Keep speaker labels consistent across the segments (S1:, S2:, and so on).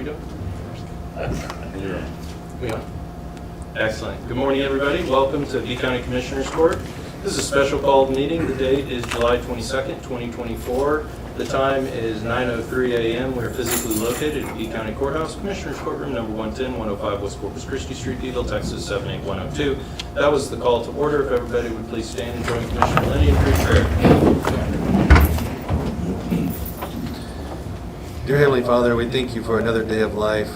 S1: we doing? We on? Excellent. Good morning, everybody. Welcome to B County Commissioners Court. This is a special called meeting. The date is July 22nd, 2024. The time is 9:03 a.m. We're physically located at B County Courthouse, Commissioners Courtroom, number 110, 105 West Corpus Christi St, Beeville, Texas 78102. That was the call to order. If everybody would please stand and join Commissioner Lenny in brief prayer.
S2: Dear Heavenly Father, we thank you for another day of life.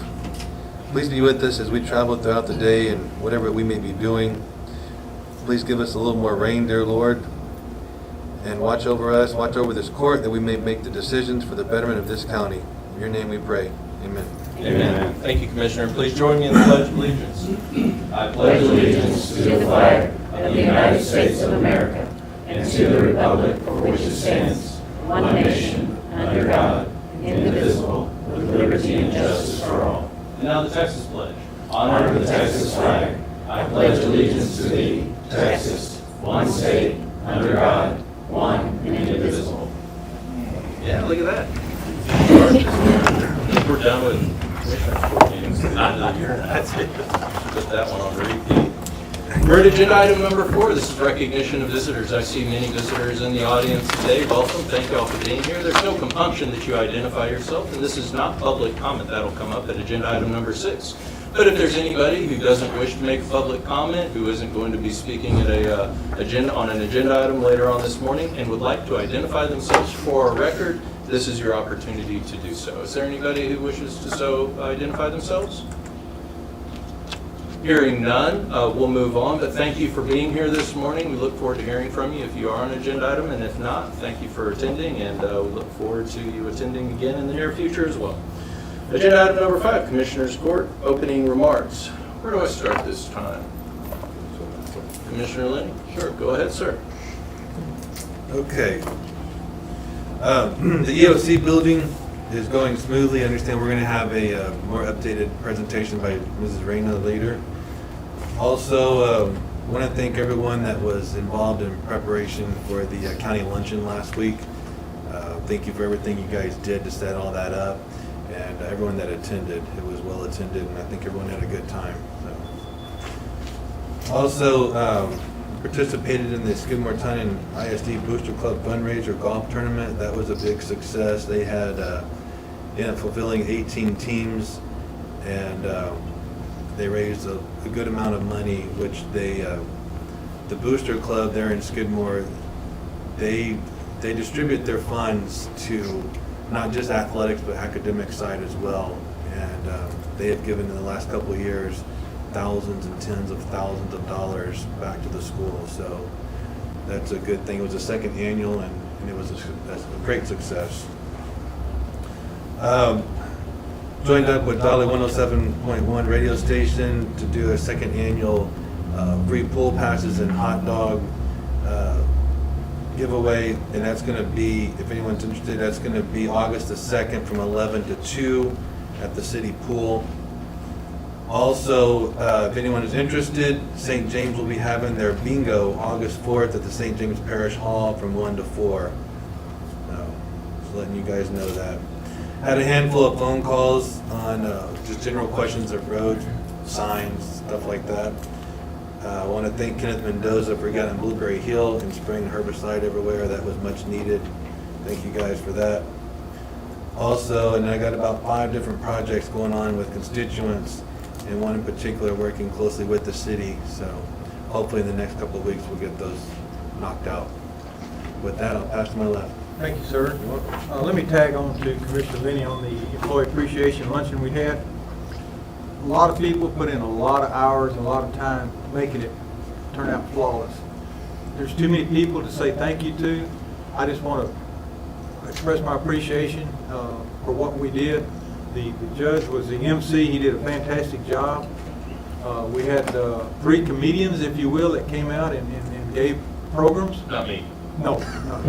S2: Please be with us as we travel throughout the day and whatever we may be doing. Please give us a little more rain, dear Lord, and watch over us, watch over this court, that we may make the decisions for the betterment of this county. In your name we pray. Amen.
S1: Amen. Thank you, Commissioner. Please join me in the Pledge of Allegiance.
S3: I pledge allegiance to the flag of the United States of America and to the republic for which it stands, one nation, under God, indivisible, with liberty and justice for all.
S1: And now the Texas Pledge.
S3: Honor the Texas flag. I pledge allegiance to thee, Texas, one state, under God, one and indivisible.
S1: Yeah, look at that. We're done with Commissioner Court meetings at the end of the year. That's it. Put that one on repeat. We're at agenda item number 4. This is recognition of visitors. I see many visitors in the audience today. Welcome. Thank you all for being here. There's no compunction that you identify yourself, and this is not public comment. That'll come up at agenda item number 6. But if there's anybody who doesn't wish to make a public comment, who isn't going to be speaking at an agenda item later on this morning, and would like to identify themselves for a record, this is your opportunity to do so. Is there anybody who wishes to so identify themselves? Hearing none, we'll move on, but thank you for being here this morning. We look forward to hearing from you if you are on an agenda item, and if not, thank you for attending, and we look forward to you attending again in the near future as well. Agenda item number 5, Commissioners Court, opening remarks. Where do I start this time? Commissioner Lenny? Sure, go ahead, sir.
S2: Okay. The EOC building is going smoothly. I understand we're going to have a more updated presentation by Mrs. Reyna later. Also, I want to thank everyone that was involved in preparation for the county luncheon last week. Thank you for everything you guys did to set all that up, and everyone that attended. It was well attended, and I think everyone had a good time. So. Also, participated in the Skidmore-Tynan ISD Booster Club fundraiser golf tournament. That was a big success. They had ended up fulfilling 18 teams, and they raised a good amount of money, which they, the Booster Club there in Skidmore, they distribute their funds to not just athletics, but academic side as well. And they have given in the last couple of years thousands and tens of thousands of dollars back to the school. So that's a good thing. It was the second annual, and it was a great success. Joined up with Dolly 107.1 radio station to do a second annual free pool passes and hot dog giveaway, and that's going to be, if anyone's interested, that's going to be August the 2nd from 11 to 2 at the city pool. Also, if anyone is interested, St. James will be having their bingo August 4th at the St. James Parish Hall from 1 to 4. Just letting you guys know that. Had a handful of phone calls on just general questions of roads, signs, stuff like that. I want to thank Kenneth Mendoza for getting Blueberry Hill and spraying herbicide everywhere. That was much needed. Thank you guys for that. Also, and I got about 5 different projects going on with constituents, and one in particular working closely with the city. So hopefully in the next couple of weeks we'll get those knocked out. With that, I'll pass to my left.
S4: Thank you, sir. Let me tag on to Commissioner Lenny on the employee appreciation luncheon we had. A lot of people put in a lot of hours and a lot of time making it turn out flawless. There's too many people to say thank you to. I just want to express my appreciation for what we did. The judge was the MC. He did a fantastic job. We had 3 comedians, if you will, that came out and gave programs.
S1: Not me.
S4: No,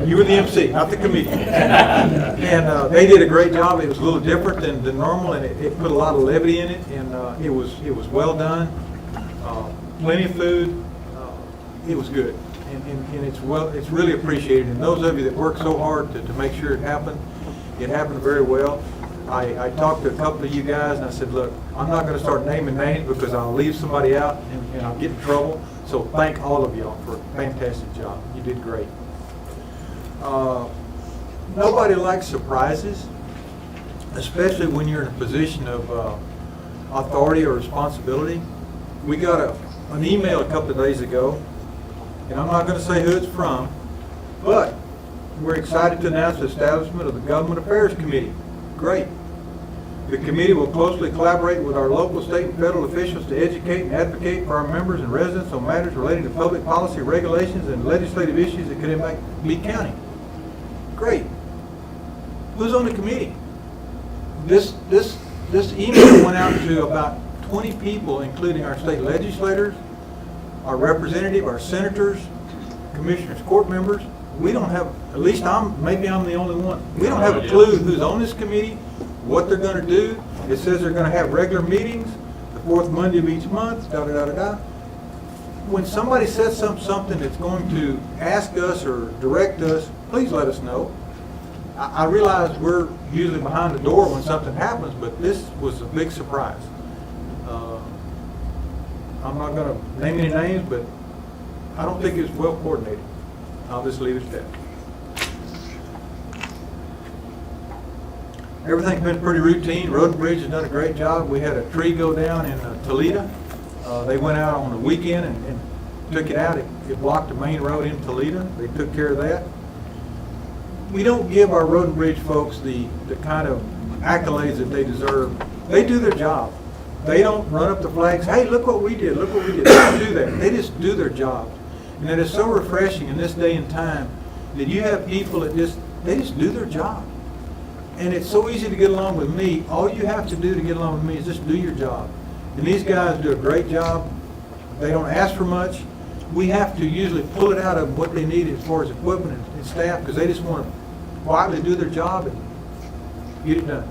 S4: you were the MC, not the comedian. And they did a great job. It was a little different than normal, and it put a lot of levity in it, and it was well done. Plenty of food. It was good, and it's really appreciated. And those of you that worked so hard to make sure it happened very well. I talked to a couple of you guys and I said, look, I'm not gonna start naming names because I'll leave somebody out and I'll get in trouble. So thank all of y'all for a fantastic job. You did great. Nobody likes surprises, especially when you're in a position of authority or responsibility. We got an email a couple of days ago, and I'm not gonna say who it's from, but we're excited to announce the establishment of the Government Affairs Committee. Great. The committee will closely collaborate with our local, state, and federal officials to educate and advocate for our members and residents on matters relating to public policy, regulations, and legislative issues that could impact Lee County. Great. Who's on the committee? This email went out to about 20 people, including our state legislators, our representative, our senators, commissioners, court members. We don't have, at least maybe I'm the only one. We don't have a clue who's on this committee, what they're gonna do. It says they're gonna have regular meetings, the fourth Monday of each month, da-da-da-da-da. When somebody says something that's going to ask us or direct us, please let us know. I realize we're usually behind the door when something happens, but this was a big surprise. I'm not gonna name any names, but I don't think it was well coordinated. I'll just leave it at that. Everything's been pretty routine. Road and Bridge has done a great job. We had a tree go down in Toledo. They went out on the weekend and took it out. It blocked the main road in Toledo. They took care of that. We don't give our Road and Bridge folks the kind of accolades that they deserve. They do their job. They don't run up the flags, hey, look what we did, look what we did. They don't do that. They just do their job. And it is so refreshing in this day and time that you have people that they just do their job. And it's so easy to get along with me. All you have to do to get along with me is just do your job. And these guys do a great job. They don't ask for much. We have to usually pull it out of what they need as far as equipment and staff, because they just want to quietly do their job and get it done.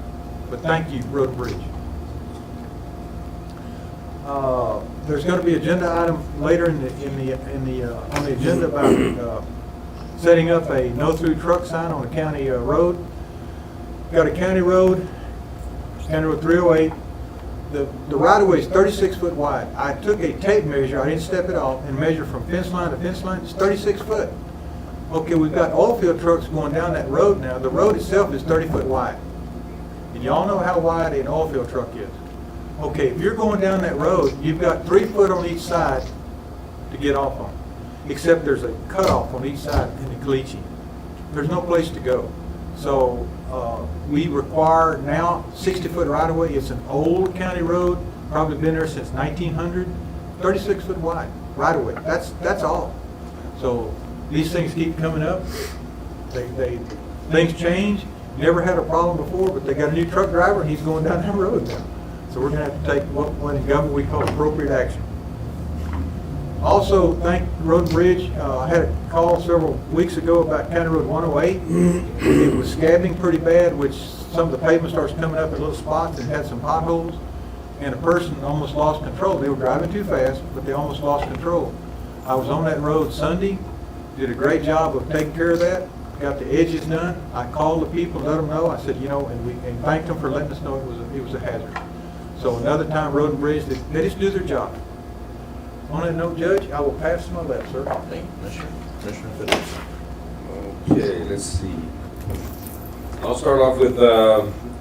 S4: But thank you, Road and Bridge. There's going to be an agenda item later on the agenda about setting up a no-through truck sign on a county road. Got a county road, County Road 308. The right-of-way is 36 foot wide. I took a tape measure, I didn't step it off, and measured from fence line to fence line. It's 36 foot. Okay, we've got oil field trucks going down that road now. The road itself is 30 foot wide. And y'all know how wide an oil field truck is. Okay, if you're going down that road, you've got 3 foot on each side to get off on. Except there's a cutoff on each side in the caliche. There's no place to go. So we require now 60-foot right-of-way. It's an old county road, probably been there since 1900, 36 foot wide right-of-way. That's all. So these things keep coming up. Things change. Never had a problem before, but they got a new truck driver and he's going down that road now. So we're going to have to take what in government we call appropriate action. Also, thank Road and Bridge. I had a call several weeks ago about County Road 108. It was scabbing pretty bad, which some of the pavement starts coming up in little spots and had some potholes. And a person almost lost control. They were driving too fast, but they almost lost control. I was on that road Sunday, did a great job of taking care of that, got the edges done. I called the people, let them know. I said, and thanked them for letting us know it was a hazard. So another time, Road and Bridge, they just do their job. On that note, Judge, I will pass to my left, sir.
S1: Thank you, Commissioner. Commissioner Fiddles.
S3: Okay, let's see. I'll start off with,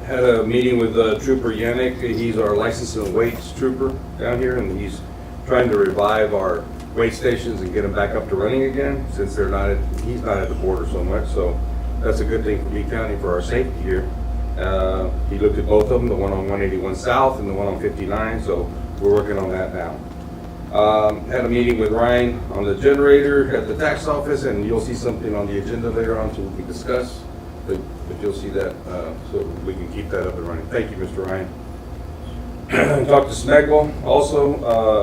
S3: had a meeting with Trooper Yannick. He's our license and weights trooper down here, and he's trying to revive our weight stations and get them back up to running again, since he's not at the border so much. So that's a good thing for Lee County for our safety here. He looked at both of them, the one on 181 South and the one on 59, so we're working on that now. Had a meeting with Ryan on the generator at the tax office, and you'll see something on the agenda later on so we can discuss, but you'll see that so we can keep that up and running. Thank you, Mr. Ryan. Talked to Smegel, also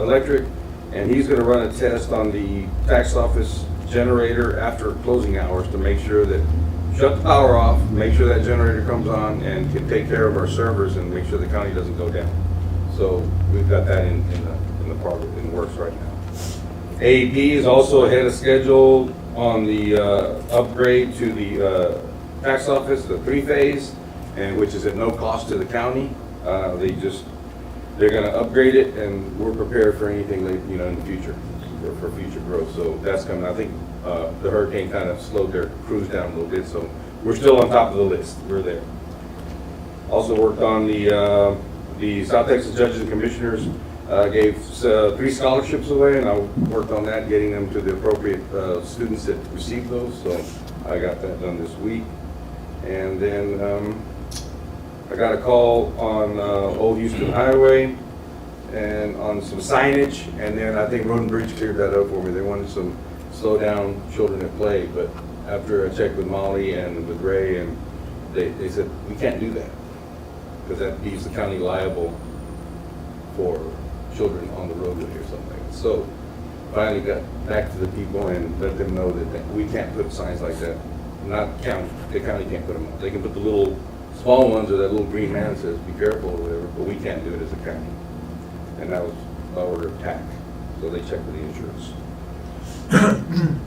S3: electric, and he's going to run a test on the tax office generator after closing hours to make sure that shut the power off, make sure that generator comes on, and can take care of our servers and make sure the county doesn't go down. So we've got that in the works right now. AEP is also ahead of schedule on the upgrade to the tax office, the 3-phase.
S5: and which is at no cost to the county. They're going to upgrade it, and we're prepared for anything in the future, for future growth. So that's coming. I think the hurricane kind of slowed their crews down a little bit, so we're still on top of the list. We're there. Also worked on the South Texas Judges and Commissioners, gave 3 scholarships away, and I worked on that, getting them to the appropriate students that received those. So I got that done this week. And then I got a call on Old Houston Highway and on some signage, and then I think Road and Bridge cleared that up for me. They wanted some slow down children at play, but after I checked with Molly and with Ray, and they said, we can't do that, because that leaves the county liable for children on the roadway or something. So finally got back to the people and let them know that we can't put signs like that. Not county, the county can't put them up. They can put the little small ones or that little green man that says be careful or whatever, but we can't do it as a county. And that was by order of TAC. So they checked with the insurance.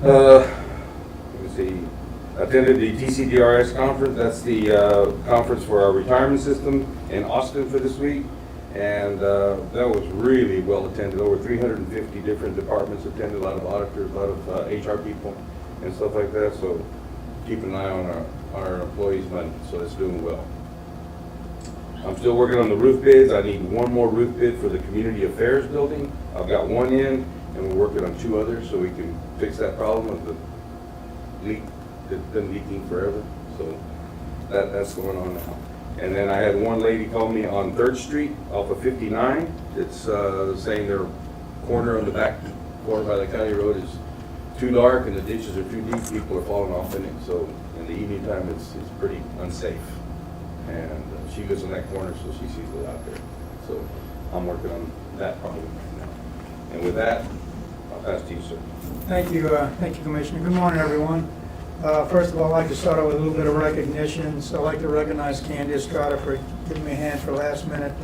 S5: Let me see. Attended the TCDRS conference. That's the conference for our retirement system in Austin for this week. And that was really well attended. Over 350 different departments attended, a lot of auditors, a lot of HR people and stuff like that. So keep an eye on our employees' money, so it's doing well. I'm still working on the roof bids. I need one more roof bid for the Community Affairs building. I've got one in, and we're working on 2 others so we can fix that problem of the leak that's been leaking forever. So that's going on now. And then I had one lady call me on 3rd Street off of 59. It's saying their corner on the back corner by the county road is too dark and the ditches are too deep. People are falling off in it. So in the evening time, it's pretty unsafe. And she lives in that corner, so she sees it out there. So I'm working on that problem right now. And with that, I'll pass to you, sir.
S6: Thank you, Commissioner. Good morning, everyone. First of all, I'd like to start out with a little bit of recognition. So I'd like to recognize Candy Estrada for giving me a hand for last minute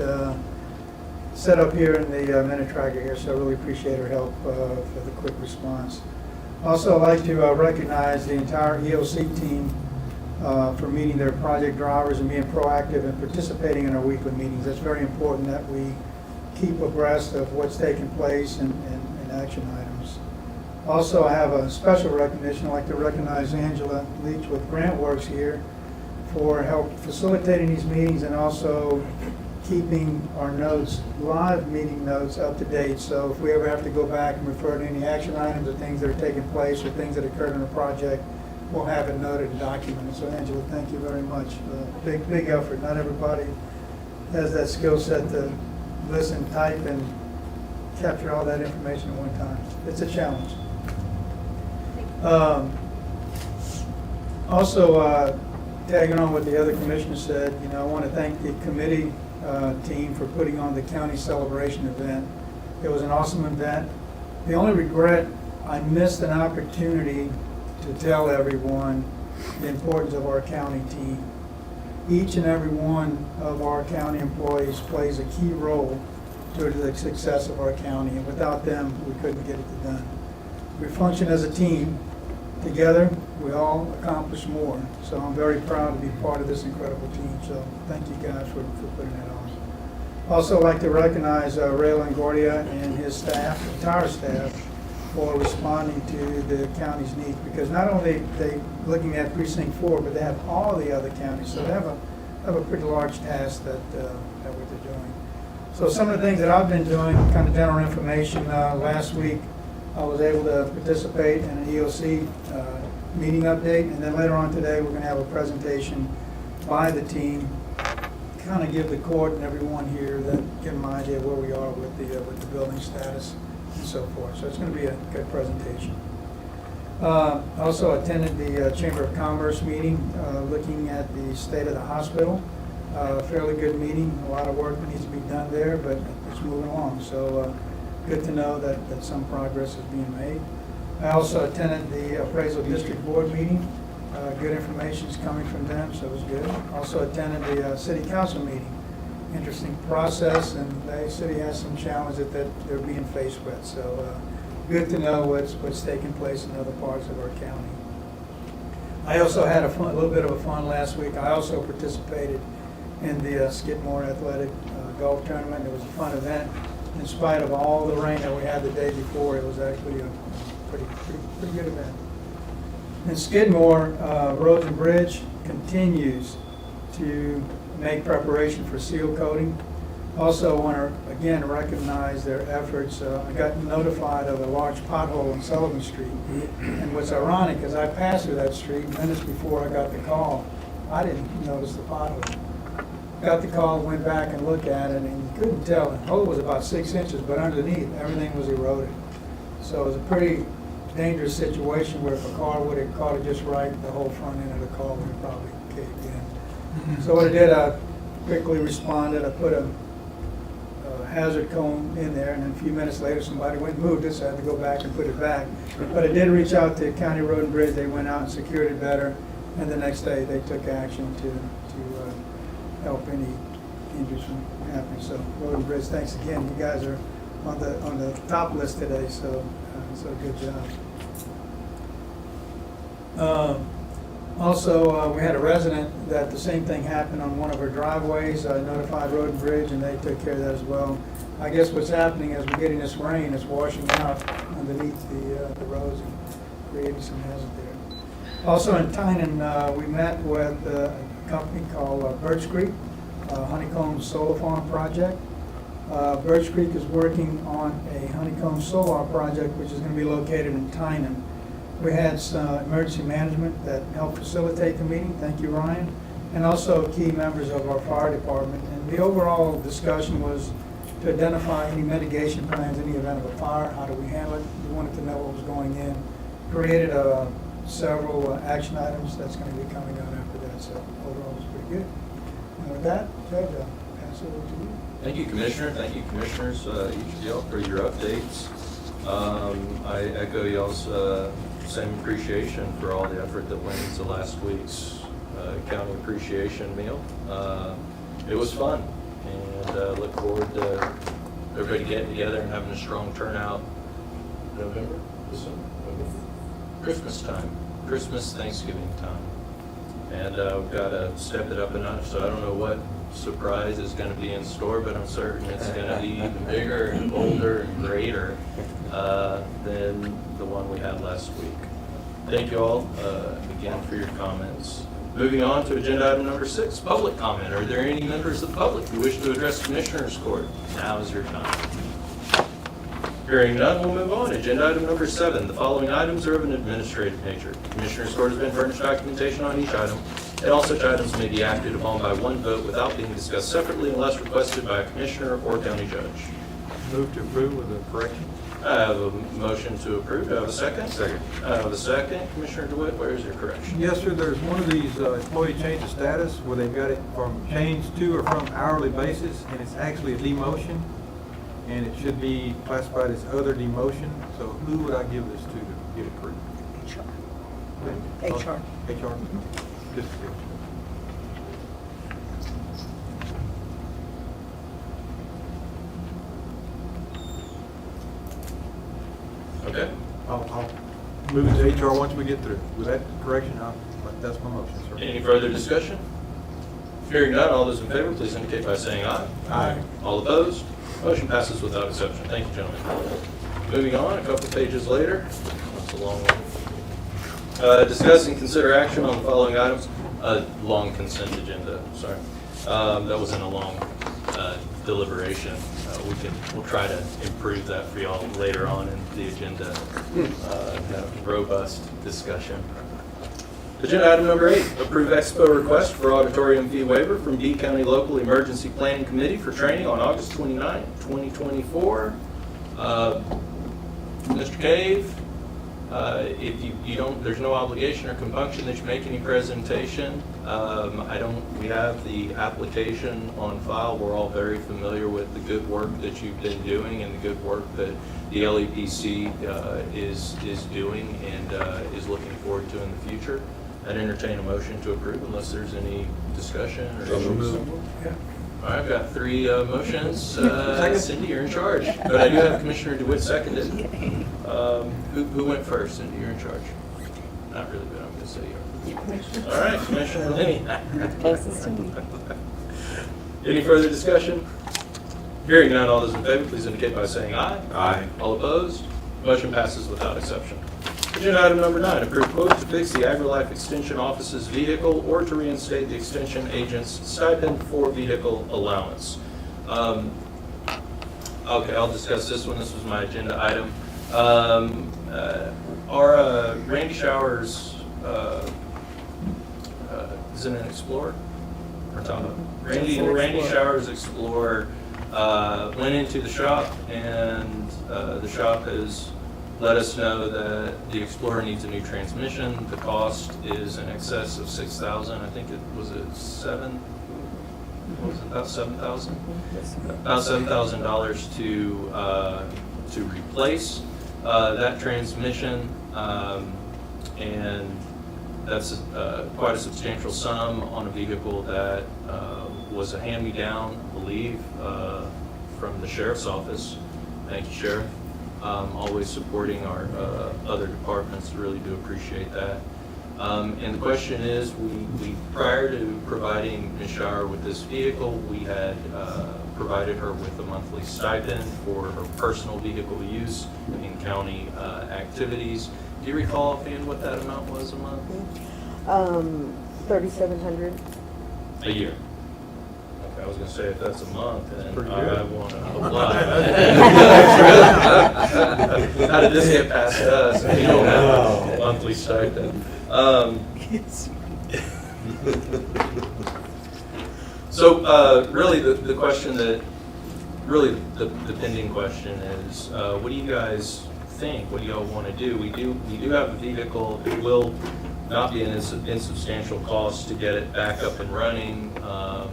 S6: set up here in the minute tracker here. So I really appreciate her help for the quick response. Also, I'd like to recognize the entire EOC team for meeting their project drivers and being proactive and participating in our weekly meetings. That's very important that we keep abreast of what's taking place and action items. Also, I have a special recognition. I'd like to recognize Angela Leach with GrantWorks here for help facilitating these meetings and also keeping our notes, live meeting notes, up to date. So if we ever have to go back and refer to any action items or things that are taking place or things that occurred in a project, we'll have it noted and documented. So Angela, thank you very much. Big effort. Not everybody has that skill set to listen, type, and capture all that information at one time. It's a challenge. Also, tagging on what the other commissioner said, I want to thank the committee team for putting on the county celebration event. It was an awesome event. The only regret, I missed an opportunity to tell everyone the importance of our county team. Each and every one of our county employees plays a key role to the success of our county, and without them, we couldn't get it done. We function as a team. Together, we all accomplish more. So I'm very proud to be part of this incredible team. So thank you guys for putting that on. Also, I'd like to recognize Ray Longoria and his staff, entire staff, for responding to the county's needs, because not only are they looking at Precinct 4, but they have all the other counties, so they have a pretty large task that what they're doing. So some of the things that I've been doing, kind of general information. Last week, I was able to participate in an EOC meeting update, and then later on today, we're going to have a presentation by the team, kind of give the court and everyone here give them an idea of where we are with the building status and so forth. So it's going to be a good presentation. Also attended the Chamber of Commerce meeting, looking at the state of the hospital. Fairly good meeting. A lot of work that needs to be done there, but it's moving along. So good to know that some progress is being made. I also attended the Appraisal District Board meeting. Good information is coming from them, so it was good. Also attended the City Council meeting. Interesting process, and the city has some challenges that they're being faced with. So good to know what's taking place in other parts of our county. I also had a little bit of a fun last week. I also participated in the Skidmore Athletic Golf Tournament. It was a fun event. In spite of all the rain that we had the day before, it was actually a pretty good event. In Skidmore, Roads and Bridge continues to make preparation for seal coating. Also want to again recognize their efforts. I got notified of a large pothole on Sullivan Street. And what's ironic is I passed through that street minutes before I got the call. I didn't notice the pothole. Got the call, went back and looked at it, and you couldn't tell. The hole was about 6 inches, but underneath, everything was eroded. So it was a pretty dangerous situation where if a car would have caught it just right, the whole front end of the car would have probably caved in. So what I did, I quickly responded. I put a hazard cone in there, and then a few minutes later, somebody went and moved it, so I had to go back and put it back. But I did reach out to County Road and Bridge. They went out and secured it better, and the next day they took action to help any injuries from happening. So Road and Bridge, thanks again. You guys are on the top list today, so good job. Also, we had a resident that the same thing happened on one of her driveways. I notified Road and Bridge, and they took care of that as well. I guess what's happening as we're getting this rain, it's washing out underneath the roads and creating some hazard there. Also in Tynan, we met with a company called Birch Creek, Honeycomb Solar Farm Project. Birch Creek is working on a honeycomb solar project which is going to be located in Tynan. We had some emergency management that helped facilitate the meeting. Thank you, Ryan. And also key members of our fire department. And the overall discussion was to identify any mitigation plans in the event of a fire. How do we handle it? We wanted to know what was going in. Created several action items that's going to be coming out after that. So overall, it's pretty good. And with that, Judge, I'll pass it over to you.
S1: Thank you, Commissioner. Thank you, Commissioners, each of y'all for your updates. I echo y'all's same appreciation for all the effort that went into last week's county appreciation meal. It was fun, and look forward to everybody getting together and having a strong turnout November, December, Christmas time, Christmas, Thanksgiving time. And we've got to step it up a notch, so I don't know what surprise is going to be in store, but I'm certain it's going to be even bigger and bolder and greater than the one we had last week. Thank you all again for your comments. Moving on to agenda item number 6, public comment. Are there any members of the public who wish to address Commissioners Court? Now is your time. Hearing none, we'll move on. Agenda item number 7. The following items are of an administrative nature. Commissioners Court has been furnished documentation on each item, and all such items may be acted upon by one vote without being discussed separately unless requested by a commissioner or county judge.
S4: Move to approve with a correction.
S1: I have a motion to approve. Do I have a second? Second. I have a second. Commissioner DeWitt, where is your correction?
S4: Yes, sir, there's one of these employee change of status where they've got it from change to or from hourly basis, and it's actually a demotion, and it should be classified as other demotion. So who would I give this to get approved?
S7: HR.
S4: HR? Just
S1: Okay.
S4: I'll move it to HR once we get through. With that correction, that's my motion, sir.
S1: Any further discussion? Hearing none, all those in favor, please indicate by saying aye.
S4: Aye.
S1: All opposed? Motion passes without exception. Thank you, gentlemen. Moving on, a couple pages later. That's a long one. Discuss and consider action on the following items. Long consent agenda, sorry. That wasn't a long deliberation. We'll try to improve that for y'all later on in the agenda. Have robust discussion. Agenda item number 8, approve expo request for auditorium fee waiver from D County Local Emergency Planning Committee for training on August 29, 2024. Mr. Cave, if you don't, there's no obligation or compunction that you make any presentation. We have the application on file. We're all very familiar with the good work that you've been doing and the good work that the LEPC is doing and is looking forward to in the future. I'd entertain a motion to approve unless there's any discussion or issues.
S6: Yeah.
S1: All right, I've got 3 motions. Cindy, you're in charge. But I do have Commissioner DeWitt seconded. Who went first? Cindy, you're in charge. Not really, but I'm going to say you. All right, Commissioner Lenny.
S7: Closest to me.
S1: Any further discussion? Hearing none, all those in favor, please indicate by saying aye.
S2: Aye.
S1: All opposed? Motion passes without exception. Agenda item number 9, approve quote to fix the AgriLife Extension Office's vehicle or to reinstate the extension agent's stipend for vehicle allowance. Okay, I'll discuss this one. This was my agenda item. Our Randy Showers, is it an Explorer? Or Tahoe? Randy Showers Explorer went into the shop, and the shop has let us know that the Explorer needs a new transmission. The cost is in excess of $6,000. I think it was about $7,000? About $7,000 to replace that transmission, and that's quite a substantial sum on a vehicle that was a hand-me-down, I believe, from the sheriff's office. Thank you, Sheriff. Always supporting our other departments, really do appreciate that. And the question is, we prior to providing Ms. Shower with this vehicle, we had provided her with a monthly stipend for her personal vehicle use in county activities. Do you recall offhand what that amount was a month?
S7: $3,700.
S1: A year. Okay, I was gonna say if that's a month, then
S4: pretty
S1: I
S4: good.
S1: want to apply. How did this get past us? We don't have a monthly stipend. So really the question that, really the pending question is, what do you guys think? What do y'all want to do? We do have a vehicle. It will not be an insubstantial cost to get it back up and running.
S4: Can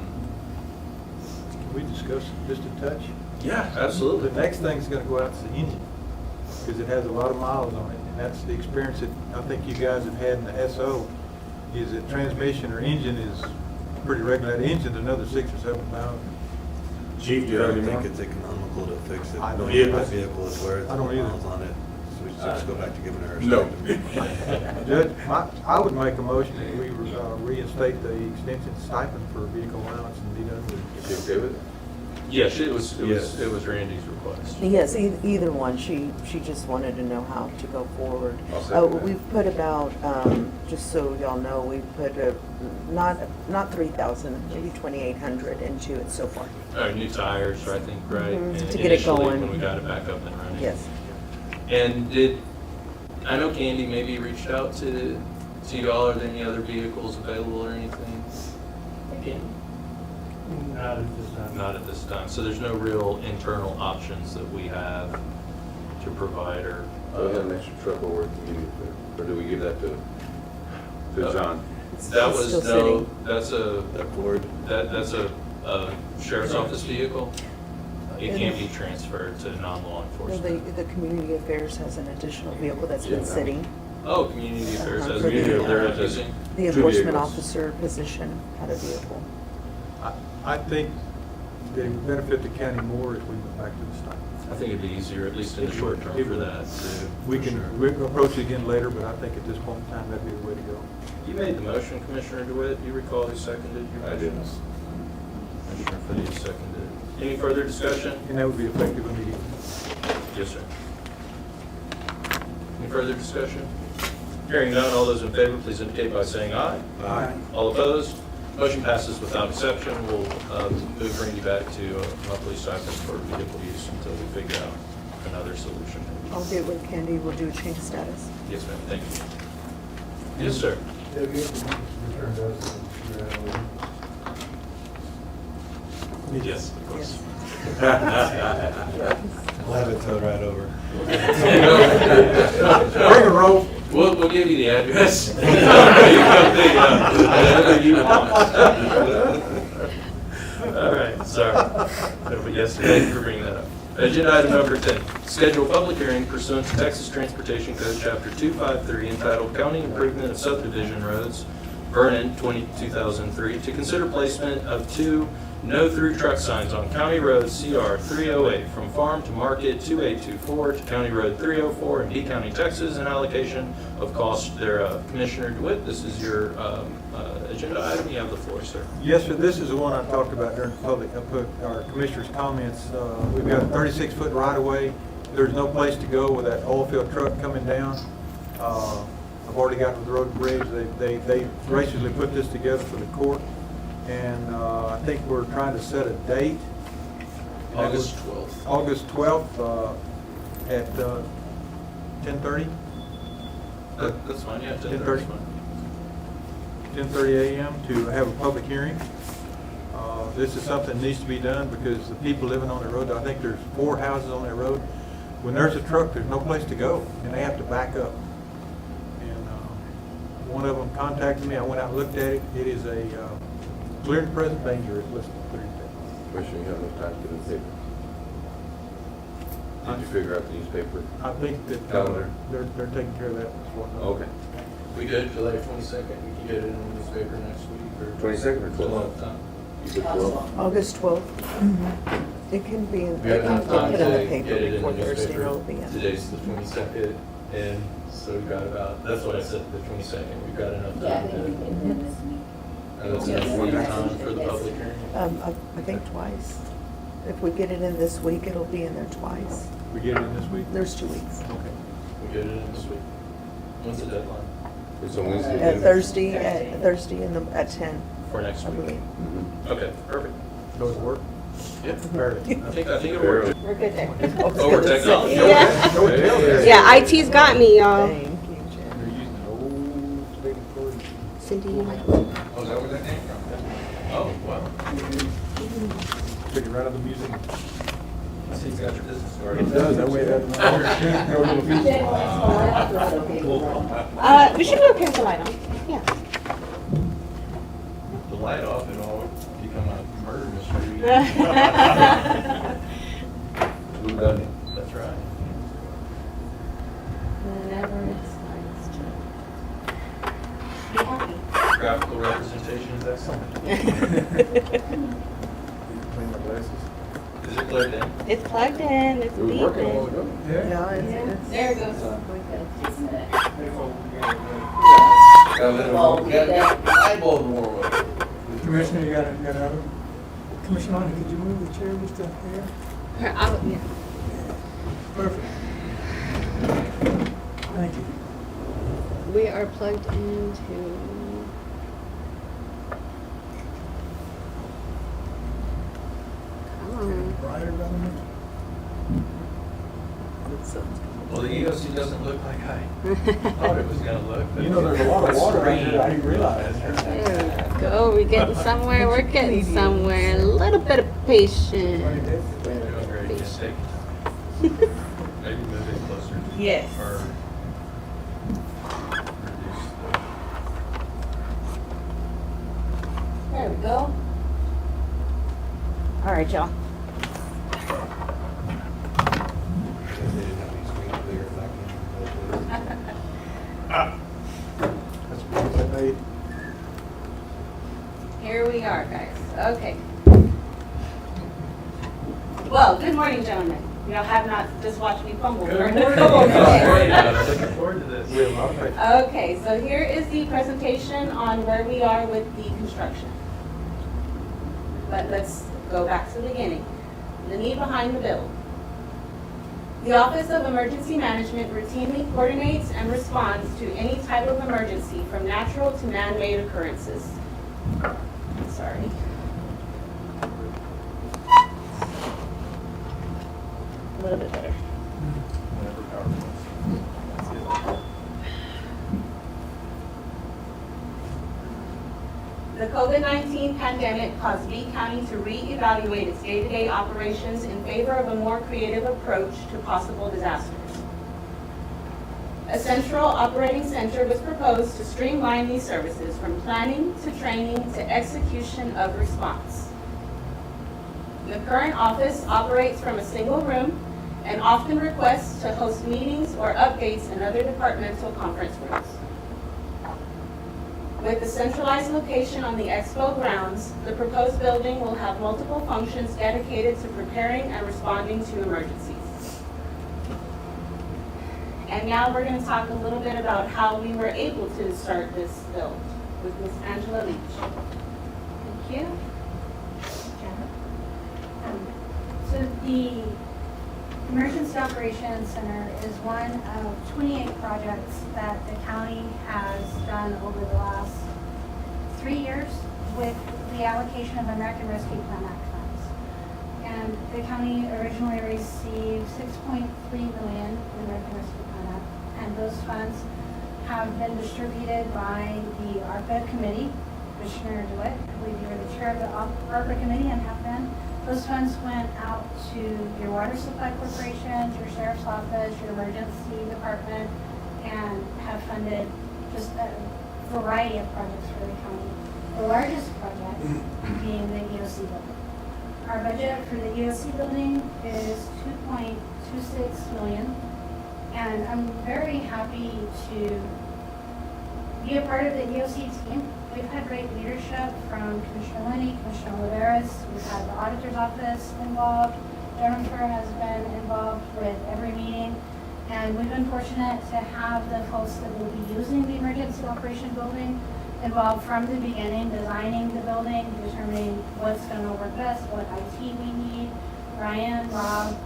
S4: we discuss it just a touch?
S1: Yeah, absolutely.
S4: The next thing's gonna go out is the engine, because it has a lot of miles on it, and that's the experience that I think you guys have had in the SO, is that transmission or engine is pretty regular. That engine's another $6,000 or $7,000.
S2: Chief, do you already think it's economical to fix it?
S4: I don't
S2: The
S4: either.
S2: vehicle is worth
S4: I don't either.
S2: miles on it, so we should just go back to giving her a
S5: No.
S2: stipend.
S4: Judge, I would make a motion that we reinstate the extension stipend for vehicle allowance and be done with it.
S5: Is she okay with it?
S1: Yes, it was Randy's request.
S7: Yes, either one. She just wanted to know how to go forward.
S5: I'll second that.
S7: We've put about, just so y'all know, we've put not 3,000, maybe 2,800 into it so far.
S1: New tires, I think, right?
S7: Mhm,
S1: And
S7: to get it
S1: initially,
S7: going.
S1: when we got it back up and running.
S7: Yes.
S1: And I know Candy maybe reached out to y'all. Are there any other vehicles available or anything? Candy?
S8: Not at this time.
S1: Not at this time. So there's no real internal options that we have to provide her.
S5: Do we have an extra truck over to give, or do we give that to John?
S1: That
S7: It's
S1: was,
S7: still
S1: no,
S7: sitting.
S1: that's a,
S2: That Ford,
S1: that's a sheriff's office vehicle. It can't be transferred to non-law
S7: Well,
S1: enforcement.
S7: the community affairs has an additional vehicle that's been
S5: Yeah.
S7: sitting.
S1: Oh, community affairs has a
S7: For the,
S1: vehicle they're
S7: uh,
S1: using.
S7: The
S5: Two
S7: enforcement
S5: vehicles.
S7: officer position had a vehicle.
S4: I think that it would benefit the county more if we went back to the stipend.
S1: I think it'd be easier, at least in the short term, for that.
S4: We can approach it again later, but I think at this point in time, that'd be the way to go.
S1: You made the motion, Commissioner DeWitt. Do you recall who seconded your
S5: I
S1: motion?
S5: didn't.
S1: Commissioner Finney seconded. Any further discussion?
S4: And that would be effective immediately.
S1: Yes, sir. Any further discussion? Hearing none, all those in favor, please indicate by saying aye.
S2: Aye.
S1: All opposed? Motion passes without exception. We'll move Randy back to monthly stipend for vehicle use until we figure out another solution.
S7: I'll get with Candy, we'll do a change of status.
S1: Yes, ma'am, thank you. Yes, sir.
S8: Yeah, we have to return to us.
S1: Yes, of course.
S2: we'll have it towed right over.
S1: Bring a rope. We'll give you the address. Whatever you want. All right, sorry. But yes, thank you for bringing that up. Agenda item number 10, schedule public hearing pursuant to Texas Transportation Code, Chapter 253, entitled County Improvement of Subdivision Roads, Vernon, 2003, to consider placement of 2 No through truck signs on County Road CR 308 from Farm to Market 2824 to County Road 304 in D County, Texas, and allocation of cost thereof. Commissioner DeWitt, this is your agenda item. You have the floor, sir.
S4: Yes, sir, this is the one I talked about during our commissioners' comments. We've got a 36-foot right-of-way. There's no place to go with that oil field truck coming down. I've already got with the road and bridge. They graciously put this together for the court. And I think we're trying to set a date.
S1: August 12th.
S4: August 12th at 10:30.
S1: That's fine, yeah,
S4: 10:30. 10:30 a.m. to have a public hearing. This is something that needs to be done because the people living on the road, I think there's 4 houses on that road. When there's a truck, there's no place to go, and they have to back up. And one of them contacted me. I went out and looked at it. It is a clear and present danger is listed.
S5: Commissioner, you have enough time to get the paper? Did you figure out the newspaper?
S4: I think that
S5: Calendar.
S4: they're taking care of that.
S5: Okay.
S1: We good, July 22nd? We can get it in the newspaper next week or?
S5: 22nd or 12th?
S1: Time.
S5: You put 12?
S7: August 12th. It can be in,
S1: We
S7: they
S1: have
S7: can
S1: enough time
S7: put it on the
S1: to
S7: paper
S1: get it in
S7: before
S1: the
S7: Thursday,
S1: newspaper.
S7: it'll be in.
S1: Today's the 22nd, and so we've got about, that's what I said, the 22nd. We've got enough
S3: Yeah, I
S1: time
S3: think we
S1: to,
S3: can do this week.
S1: and that's enough winter time for the public hearing.
S7: I think twice. If we get it in this week, it'll be in there twice.
S4: We get it in this week?
S7: There's 2 weeks.
S4: Okay.
S1: We get it in this week. When's the deadline?
S5: It's on Wednesday.
S7: At
S5: isn't it?
S7: Thursday at 10,
S1: For next
S7: I
S1: week.
S7: believe.
S5: Mhm.
S1: Okay, perfect.
S4: Does it work?
S1: Yeah.
S4: Barely.
S1: I think it works.
S3: We're good there.
S1: Over technology.
S3: Yeah.
S4: Go ahead.
S9: Yeah, IT's got me, y'all.
S7: Thank you, Jen.
S4: They're using an old state employee.
S9: Cindy, you might.
S1: Oh, is that where that came from? Oh, wow.
S4: Took it right out of the museum.
S1: I see you got your business card.
S4: It does, that way that.
S9: We should do a pencil light on. Yeah.
S1: The light off, it all become a murder mystery.
S5: Who done it?
S1: That's right.
S3: Whenever it's nice to be happy.
S1: Graphical representation is excellent.
S4: Clean my glasses.
S1: Is it plugged in?
S9: It's plugged in, it's
S5: It was working all
S9: beeping.
S5: ago.
S7: Yeah, it's.
S3: There it goes.
S1: Got that eyeball warm up.
S6: Commissioner, you got another? Commissioner Lonnie, could you move the chair just up here?
S9: Yeah.
S6: Perfect. Thank you.
S9: We are plugged into. Come on.
S6: Brighter, government?
S1: Well, the EOC doesn't look like I thought it was gonna look. but
S4: You know, there's a lot of
S1: it's
S4: water out here, I
S1: rain.
S4: didn't realize.
S9: There we go, we're getting somewhere, we're getting somewhere. A little bit of patience.
S1: Doing great, just take your time. Maybe move it closer.
S3: Yes.
S1: Or reduce the.
S3: There we go. All right, y'all.
S2: They didn't have any screen clear back
S4: That's what I made.
S10: Here we are, guys. Okay. Well, good morning, gentlemen. You know, have not just watched me fumble.
S1: Good
S10: We're
S1: morning.
S10: gonna go over
S1: Great,
S10: it.
S1: I'm looking forward to this.
S4: We have a lot of patience.
S10: Okay, so here is the presentation on where we are with the construction. But let's go back to the beginning. The need behind the bill. The Office of Emergency Management routinely coordinates and responds to any type of emergency from natural to man-made occurrences. Sorry. A little bit better.
S1: Whenever power goes.
S10: The COVID-19 pandemic caused Lee County to reevaluate its day-to-day operations in favor of a more creative approach to possible disasters. A central operating center was proposed to streamline these services from planning to training to execution of response. The current office operates from a single room and often requests to host meetings or updates in other departmental conference rooms. With a centralized location on the expo grounds, the proposed building will have multiple functions dedicated to preparing and responding to emergencies. And now we're going to talk a little bit about how we were able to start this build with Ms. Angela Leach.
S11: Thank you. So the Emergency Operations Center is one of 28 projects that the county has done over the last 3 years with the allocation of American Rescue Plan Act funds. And the county originally received $6.3 million in American Rescue Plan Act, and those funds have been distributed by the ARPA committee. Commissioner DeWitt, I believe you were the chair of the ARPA committee and have been. Those funds went out to your water supply corporations, your sheriff's office, your emergency department, and have funded just a variety of projects for the county. The largest project being the EOC building. Our budget for the EOC building is $2.26 million, and I'm very happy to be a part of the EOC team. We've had great leadership from Commissioner Lenny, Commissioner Oliveris. We've had the auditor's office involved. Jennifer has been involved with every meeting. And we've been fortunate to have the folks that will be using the emergency operation building involved from the beginning, designing the building, determining what's going to work best, what IT we need. Ryan, Rob,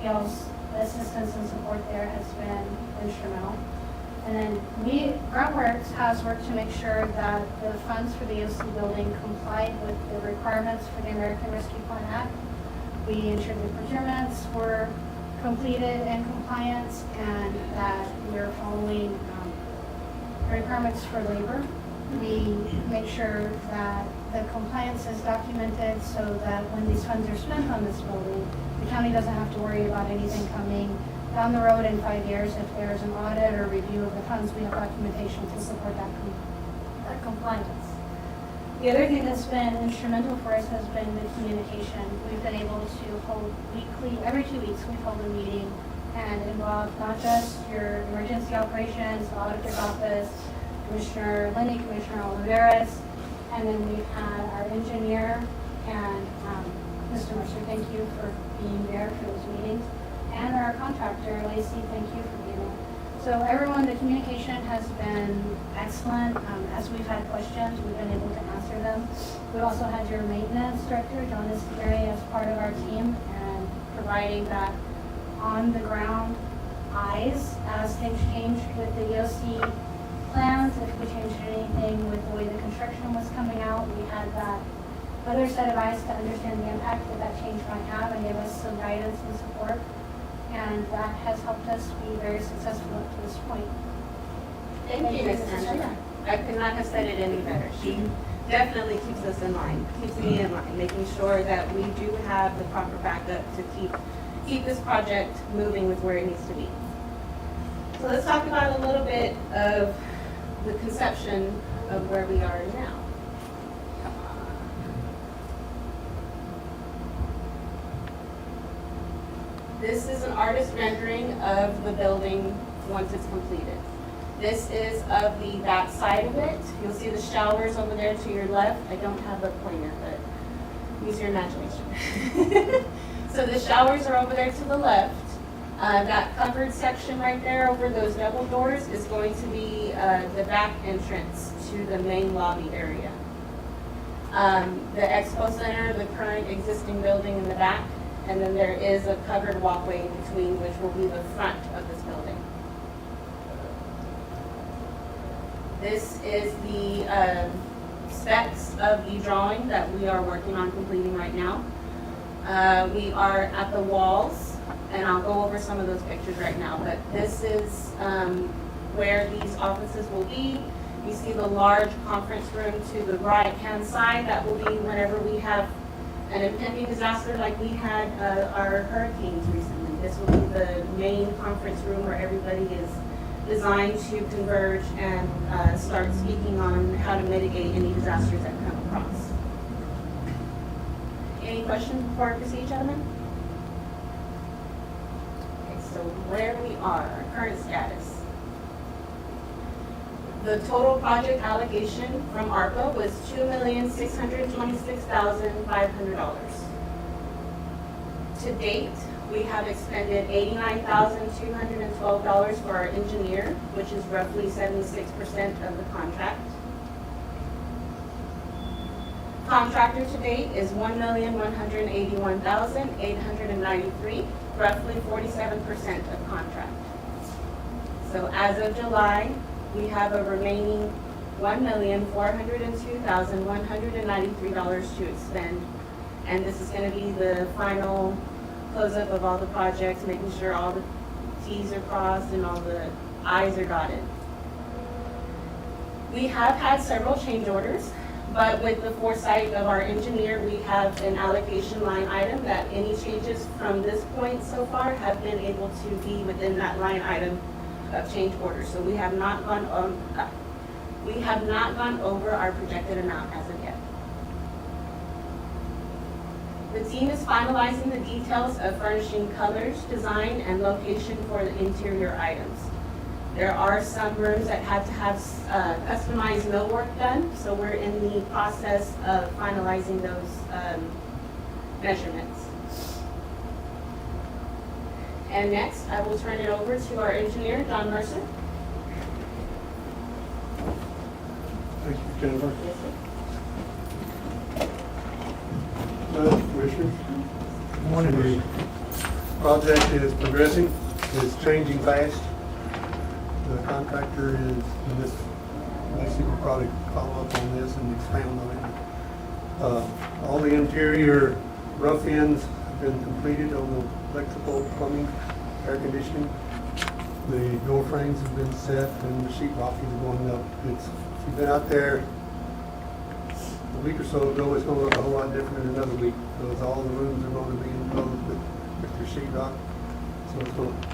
S11: y'all's assistance and support there has been instrumental. And then Groundworks has worked to make sure that the funds for the EOC building complied with the requirements for the American Rescue Plan Act. We ensured the procurements were completed in compliance and that we're following requirements for labor. We make sure that the compliance is documented so that when these funds are spent on this building, the county doesn't have to worry about anything coming down the road in 5 years. If there's an audit or review of the funds, we have documentation to support that compliance. The other thing that's been instrumental for us has been the communication. We've been able to hold every 2 weeks we hold a meeting and involve not just your emergency operations, the auditor's office, Commissioner Lenny, Commissioner Oliveris, and then we've had our engineer and Mr. Mercer, thank you for being there for those meetings. And our contractor, Lacey, thank you for being there. So everyone, the communication has been excellent. As we've had questions, we've been able to answer them. We also had your maintenance director, John Escari, as part of our team and providing that on-the-ground eyes as things changed with the EOC plans. If we changed anything with the way the construction was coming out, we had that other set of eyes to understand the impact that change might have and give us some guidance and support. And that has helped us be very successful up to this point.
S10: Thank you, Ms. Angela. I could not have said it any better. She definitely keeps us in line, keeps me in line, making sure that we do have the proper backup to keep this project moving with where it needs to be. So let's talk about a little bit of the conception of where we are now. This is an artist rendering of the building once it's completed. This is of the back side of it. You'll see the showers over there to your left. I don't have a pointer, but use your imagination. So the showers are over there to the left. That covered section right there over those double doors is going to be the back entrance to the main lobby area. The expo center, the current existing building in the back, and then there is a covered walkway in between, which will be the front of this building. This is the specs of the drawing that we are working on completing right now. We are at the walls, and I'll go over some of those pictures right now, but this is where these offices will be. You see the large conference room to the right-hand side. That will be whenever we have an impending disaster like we had our hurricanes recently. This will be the main conference room where everybody is designed to converge and start speaking on how to mitigate any disasters that come across. Any questions before I proceed, gentlemen? Okay, so where we are, our current status. The total project allocation from ARPA was $2,626,500. To date, we have expended $89,212 for our engineer, which is roughly 76% of the contract. Contractor to date is $1,181,893, roughly 47% of contract. So as of July, we have a remaining $1,402,193 to expend. And this is going to be the final close-up of all the projects, making sure all the Ts are crossed and all the Is are dotted. We have had several change orders, but with the foresight of our engineer, we have an allocation line item that any changes from this point so far have been able to be within that line item of change orders. So we have not gone over our projected amount as of yet. The team is finalizing the details of furnishing colors, design, and location for the interior items. There are some rooms that had to have customized millwork done, so we're in the process of finalizing those measurements. And next, I will turn it over to our engineer, John Mercer.
S8: Thank you, Jennifer.
S10: Yes, sir.
S8: Commissioners, morning. The project is progressing. It's changing fast. The contractor is, and this, Lacey will probably follow up on this and expand on it. All the interior rough ends have been completed on the electrical, plumbing, air conditioning. The door frames have been set and the sheetrock is going up. If you've been out there a week or so ago, it's going to look a whole lot different in another week, because all the rooms are going to be enclosed with their sheetrock. So it's going to,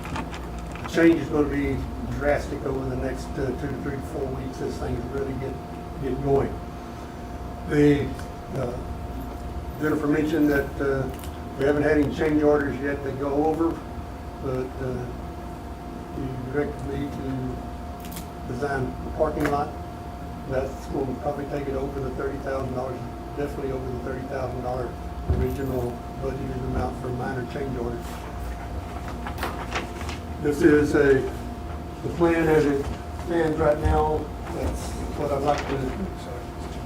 S8: the change is going to be drastic over the next 2 to 3 to 4 weeks as things really get going. Jennifer mentioned that we haven't had any change orders yet to go over, but he directed me to design the parking lot. That's going to probably take it over the $30,000, definitely over the $30,000 original budgeted amount for minor change orders. This is the plan as it stands right now. That's what I'd like to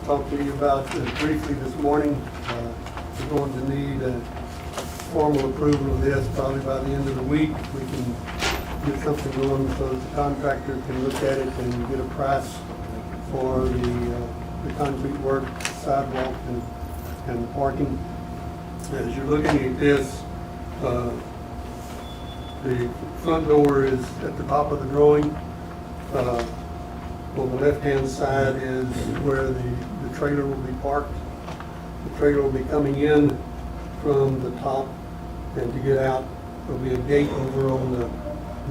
S8: talk to you about briefly this morning. We're going to need a formal approval of this probably by the end of the week. We can get something going so that the contractor can look at it and get a price for the concrete work, sidewalk, and parking. As you're looking at this, the front door is at the top of the drawing. On the left-hand side is where the trailer will be parked. The trailer will be coming in from the top, and to get out, there'll be a gate over on the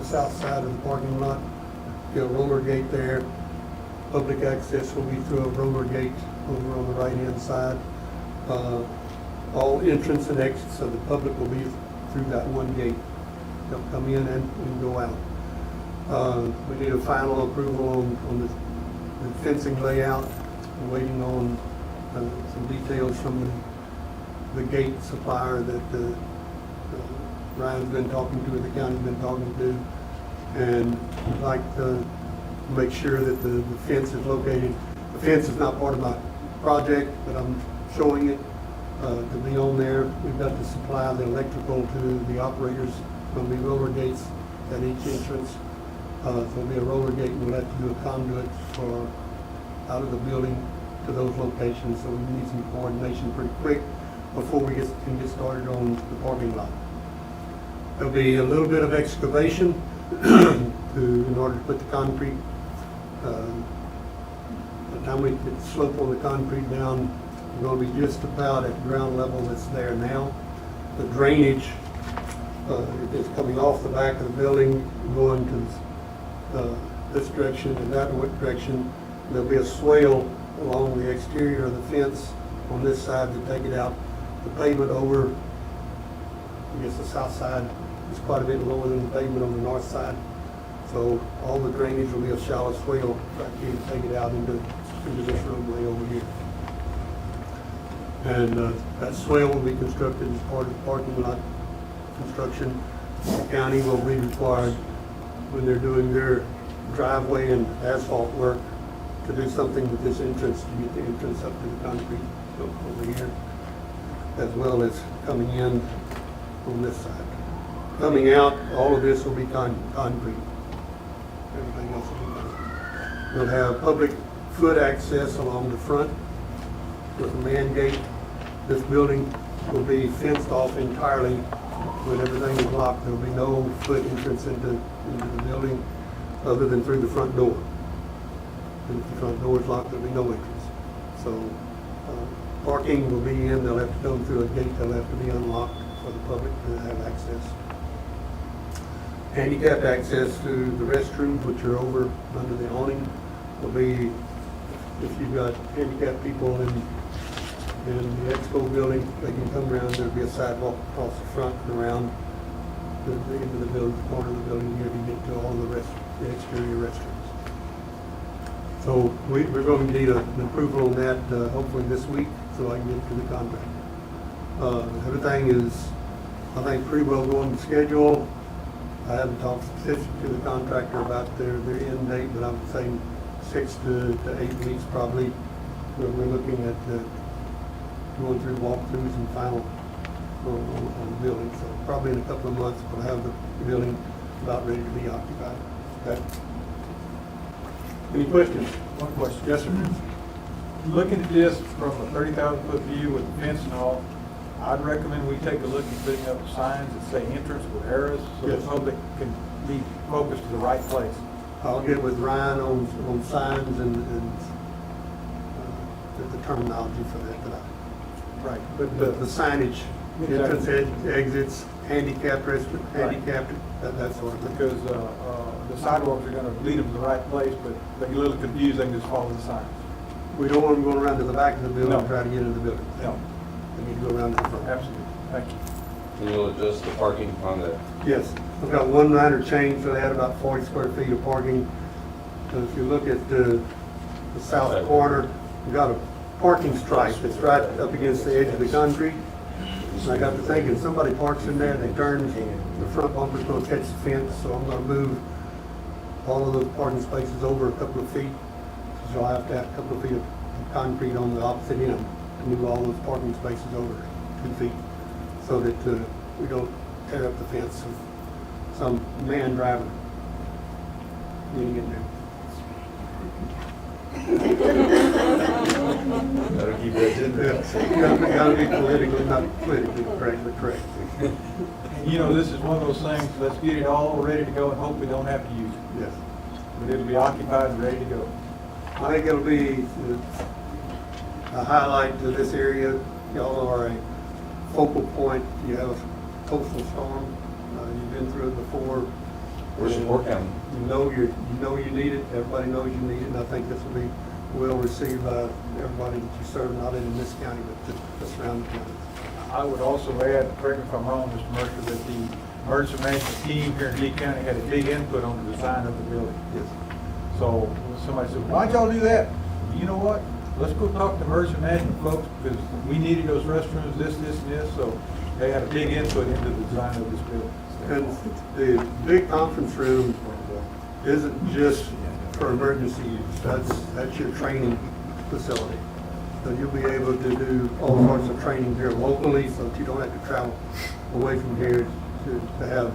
S8: south side of the parking lot. Get a roller gate there. Public access will be through a roller gate over on the right-hand side. All entrance and exits of the public will be through that one gate. They'll come in and go out. We need a final approval on the fencing layout. We're waiting on some details from the gate supplier that Ryan's been talking to, the county's been talking to. And I'd like to make sure that the fence is located. The fence is not part of my project, but I'm showing it to be on there. We've got to supply the electrical to the operators. There'll be roller gates at each entrance. There'll be a roller gate, and we'll have to do a conduit for out of the building to those locations. So we need some coordination pretty quick before we can get started on the parking lot. There'll be a little bit of excavation in order to put the concrete. By the time we get the slope on the concrete down, we're going to be just about at ground level that's there now. The drainage is coming off the back of the building, going to this direction and that direction. There'll be a swale along the exterior of the fence on this side to take it out. The pavement over, I guess the south side is quite a bit lower than the pavement on the north side. So all the drainage will be a shallow swale, right here to take it out into this roadway over here. And that swale will be constructed as part of the parking lot construction. The county will be required, when they're doing their driveway and asphalt work, to do something with this entrance, to get the entrance up to the concrete over here, as well as coming in on this side. Coming out, all of this will be concrete. Everything else will be concrete. We'll have public foot access along the front with a man gate. This building will be fenced off entirely when everything is locked. There will be no foot entrance into the building other than through the front door. And if the front door is locked, there will be no entrance. So parking will be in, they'll have to come through a gate, they'll have to be unlocked for the public to have access. Handicapped access to the restrooms, which are over under the awning, will be, if you've got handicapped people in the expo building, they can come around, there'll be a sidewalk across the front and around the end of the building, the corner of the building here to get to all the exterior restrooms. So we're going to need an approval on that, hopefully this week, so I can get to the contract. Everything is, I think, pretty well going to schedule. I haven't talked specifically to the contractor about their end date, but I'm saying 6 to 8 weeks probably. We're looking at going through walkthroughs and final on the building. So probably in a couple of months we'll have the building about ready to be occupied. Okay. Any questions?
S4: One question.
S8: Yes, sir.
S4: Looking at this from a 30,000-foot view with the fence and all, I'd recommend we take a look at putting up signs that say entrance with arrows so
S8: Yes.
S4: the public can be focused to the right place.
S8: I'll get with Ryan on signs and the terminology for that tonight.
S4: Right.
S8: But the signage, entrance, exits, handicapped restaurant, handicapped, that sort of thing.
S4: Because the sidewalks are gonna lead them to the right place, but they get a little confused, they can just follow the signs.
S8: We don't want them going around to the back of the building
S4: No.
S8: and try to get into the building.
S4: No,
S8: They need to go around to the front.
S4: absolutely. Thank you.
S5: And you'll adjust the parking on the,
S8: Yes, we've got one liner change, so they had about 40 square feet of parking. So if you look at the south corner, we've got a parking stripe that's right up against the edge of the concrete. And I got to thinking, somebody parks in there, they turn, the front bumper's gonna catch the fence, so I'm gonna move all of those parking spaces over a couple of feet. So I'll have to have a couple of feet of concrete on the opposite end to move all those parking spaces over 2 feet, so that we don't tear up the fence of some man driving getting in there.
S2: Gotta keep that in there.
S8: Gotta be politically, not politically correct, but correct.
S4: And you know, this is one of those things, let's get it all ready to go and hope we don't have to use it.
S8: Yes.
S4: But it'll be occupied and ready to go.
S8: I think it'll be a highlight to this area. Y'all are a focal point. You have a coastal storm. You've been through it before.
S5: where's the Port County?
S8: You know you need it. Everybody knows you need it. And I think this will be well received by everybody that you serve, not in this county, but the surrounding counties.
S4: I would also add, correct me if I'm wrong, Mr. Mercer, that the emergency management team here in Lee County had a big input on the design of the building.
S8: Yes.
S4: So somebody said, why'd y'all do that? You know what? Let's go talk to emergency management folks because we needed those restrooms, this, and this. So they had a big input into the design of this building.
S8: And the big conference room isn't just for emergency use. That's your training facility. So you'll be able to do all sorts of training here locally, so that you don't have to travel away from here to have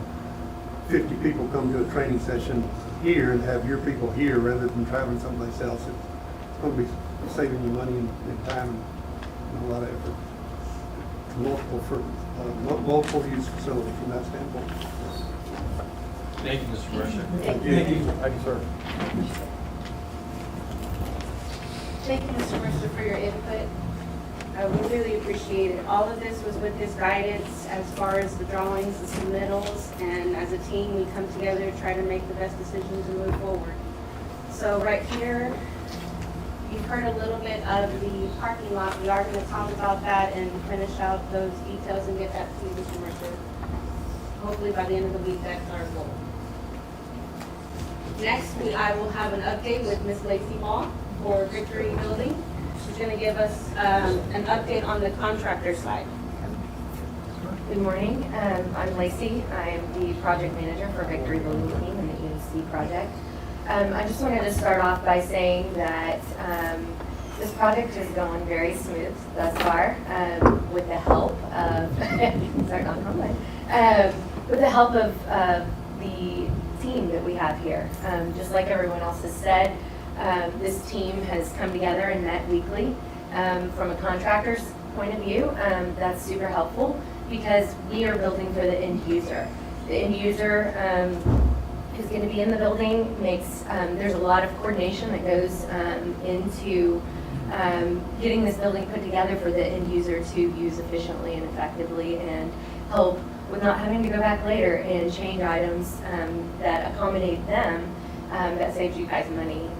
S8: 50 people come to a training session here and have your people here rather than traveling someplace else. It's going to be saving you money and time and a lot of effort. Multiple use facility from that standpoint.
S1: Thank you, Mr. Mercer.
S4: Thank you, sir.
S10: Thank you, Mr. Mercer, for your input. We really appreciate it. All of this was with his guidance as far as the drawings, the submittals, and as a team, we come together to try to make the best decisions and move forward. So right here, you've heard a little bit of the parking lot. We are going to talk about that and finish out those details and get that to you, Mr. Mercer. Hopefully by the end of the week, that's our goal. Next, I will have an update with Ms. Lacey Ball for Victory Building. She's going to give us an update on the contractor side.
S12: Good morning. I'm Lacey. I'm the project manager for Victory Building Team in the EMC project. I just wanted to start off by saying that this project has gone very smooth thus far with the help of with the help of the team that we have here. Just like everyone else has said, this team has come together and met weekly. From a contractor's point of view, that's super helpful because we are building for the end user. The end user who's going to be in the building there's a lot of coordination that goes into getting this building put together for the end user to use efficiently and effectively and help with not having to go back later and change items that accommodate them. That saves you guys money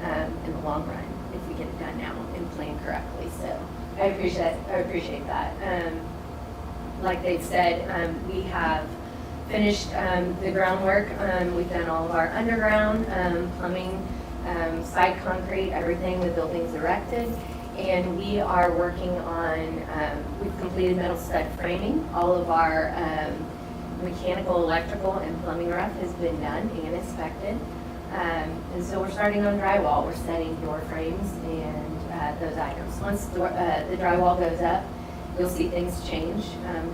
S12: in the long run if we get it done now and planned correctly. So I appreciate that. Like they've said, we have finished the groundwork. We've done all of our underground plumbing, side concrete, everything. The building's erected. And we are working on, we've completed metal stud framing. All of our mechanical, electrical, and plumbing rough has been done and inspected. And so we're starting on drywall. We're setting door frames and those items. Once the drywall goes up, you'll see things change,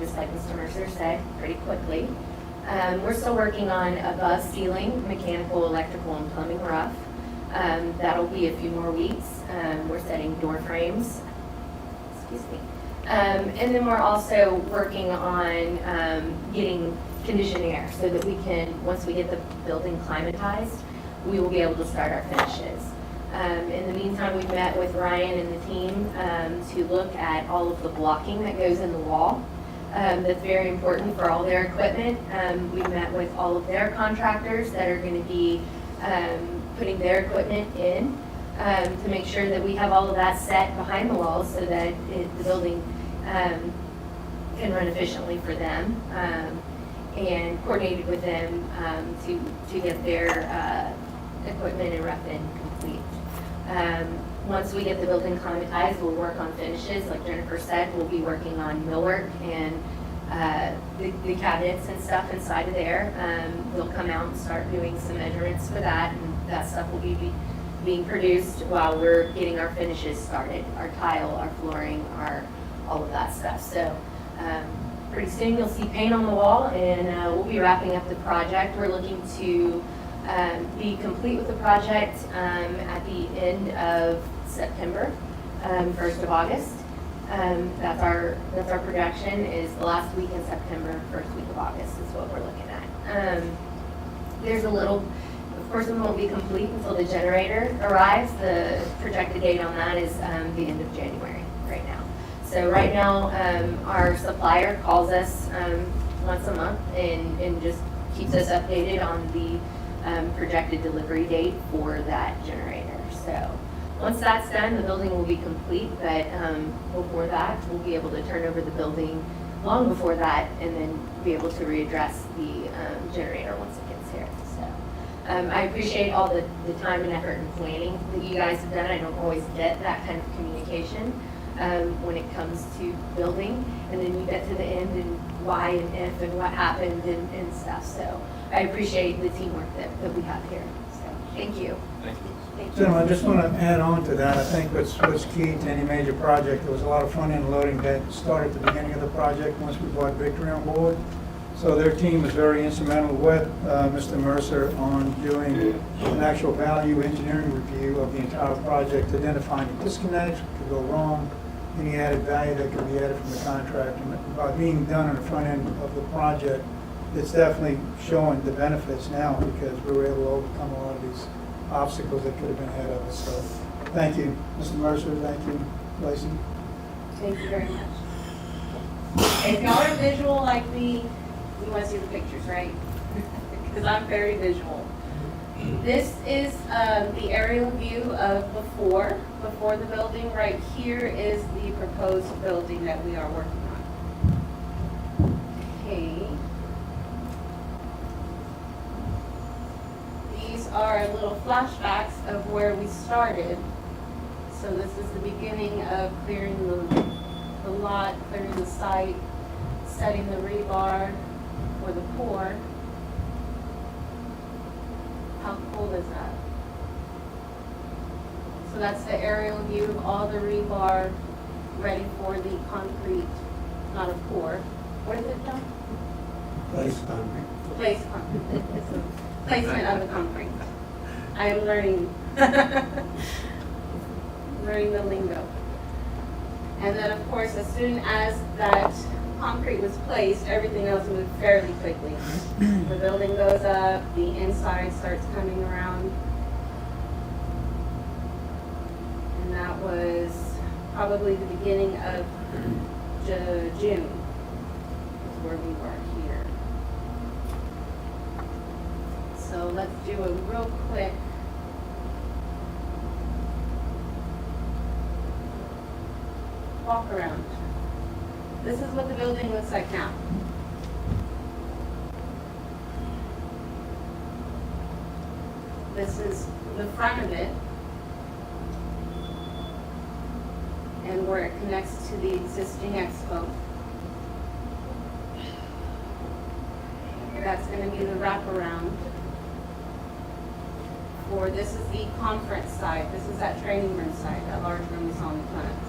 S12: just like Mr. Mercer said, pretty quickly. We're still working on above ceiling, mechanical, electrical, and plumbing rough. That'll be a few more weeks. We're setting door frames. Excuse me. And then we're also working on getting conditioned air so that we can, once we get the building climatized, we will be able to start our finishes. In the meantime, we've met with Ryan and the team to look at all of the blocking that goes in the wall. That's very important for all their equipment. We've met with all of their contractors that are going to be putting their equipment in to make sure that we have all of that set behind the walls so that the building can run efficiently for them, and coordinated with them to get their equipment and rough in complete. Once we get the building climatized, we'll work on finishes. Like Jennifer said, we'll be working on millwork and the cabinets and stuff inside of there. They'll come out and start doing some measurements for that, and that stuff will be being produced while we're getting our finishes started, our tile, our flooring, all of that stuff. So pretty soon you'll see paint on the wall, and we'll be wrapping up the project. We're looking to be complete with the project at the end of September, 1st of August. That's our projection, is the last week in September, first week of August is what we're looking at. There's a little, of course, it won't be complete until the generator arrives. The projected date on that is the end of January right now. So right now, our supplier calls us once a month and just keeps us updated on the projected delivery date for that generator. So once that's done, the building will be complete, but before that, we'll be able to turn over the building long before that and then be able to readdress the generator once it gets here. So I appreciate all the time and effort and planning that you guys have done. I don't always get that kind of communication when it comes to building, and then you get to the end and why and if and what happened and stuff. So I appreciate the teamwork that we have here. So thank you.
S1: Thank you.
S12: Thank you.
S6: Gentlemen, I just want to add on to that. I think what's key to any major project, there was a lot of front-end loading that started at the beginning of the project once we brought Victory on board. So their team was very instrumental with Mr. Mercer on doing an actual value engineering review of the entire project, identifying the disconnects, what could go wrong, any added value that could be added from the contract. And by being done on the front end of the project, it's definitely showing the benefits now because we were able to overcome a lot of these obstacles that could have been ahead of us. So thank you, Mr. Mercer. Thank you, Lacey.
S12: Thank you very much.
S10: If y'all are visual like me, you want to see the pictures, right? Because I'm very visual. This is the aerial view of before the building. Right here is the proposed building that we are working on. Okay. These are little flashbacks of where we started. So this is the beginning of clearing the lot, clearing the site, setting the rebar for the pour. How cool is that? So that's the aerial view of all the rebar ready for the concrete, not a pour. What is it, John?
S8: Place concrete.
S10: Place concrete. It's the placement of the concrete. I am learning, learning the lingo. And then, of course, as soon as that concrete was placed, everything else moved fairly quickly. The building goes up, the inside starts coming around. And that was probably the beginning of June, is where we were here. So let's do a real quick walk around. This is what the building looks like now. This is the front of it, and where it connects to the existing expo. That's going to be the wraparound. Or this is the conference side. This is that training room side, that large room we saw in the plans.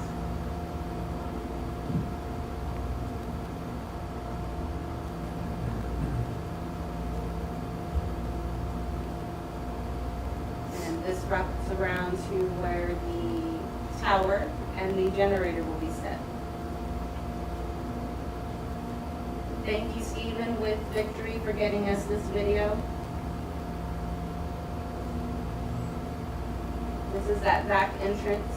S10: And this wraps around to where the tower and the generator will be set. Thank you, Stephen, with Victory, for getting us this video. This is that back entrance.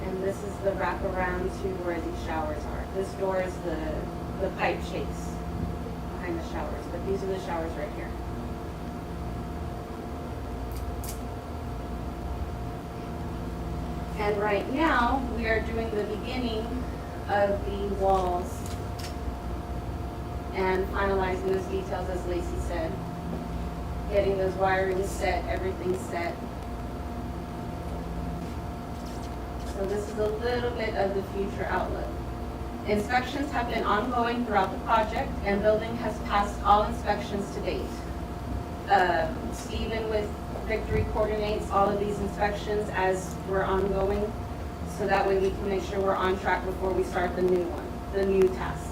S10: And this is the wraparound to where the showers are. This door is the pipe chase behind the showers, but these are the showers right here. And right now, we are doing the beginning of the walls and finalizing those details, as Lacey said. Getting those wiring set, everything set. So this is a little bit of the future outlook. Inspections have been ongoing throughout the project, and building has passed all inspections to date. Stephen with Victory coordinates all of these inspections as we're ongoing, so that way we can make sure we're on track before we start the new one, the new task.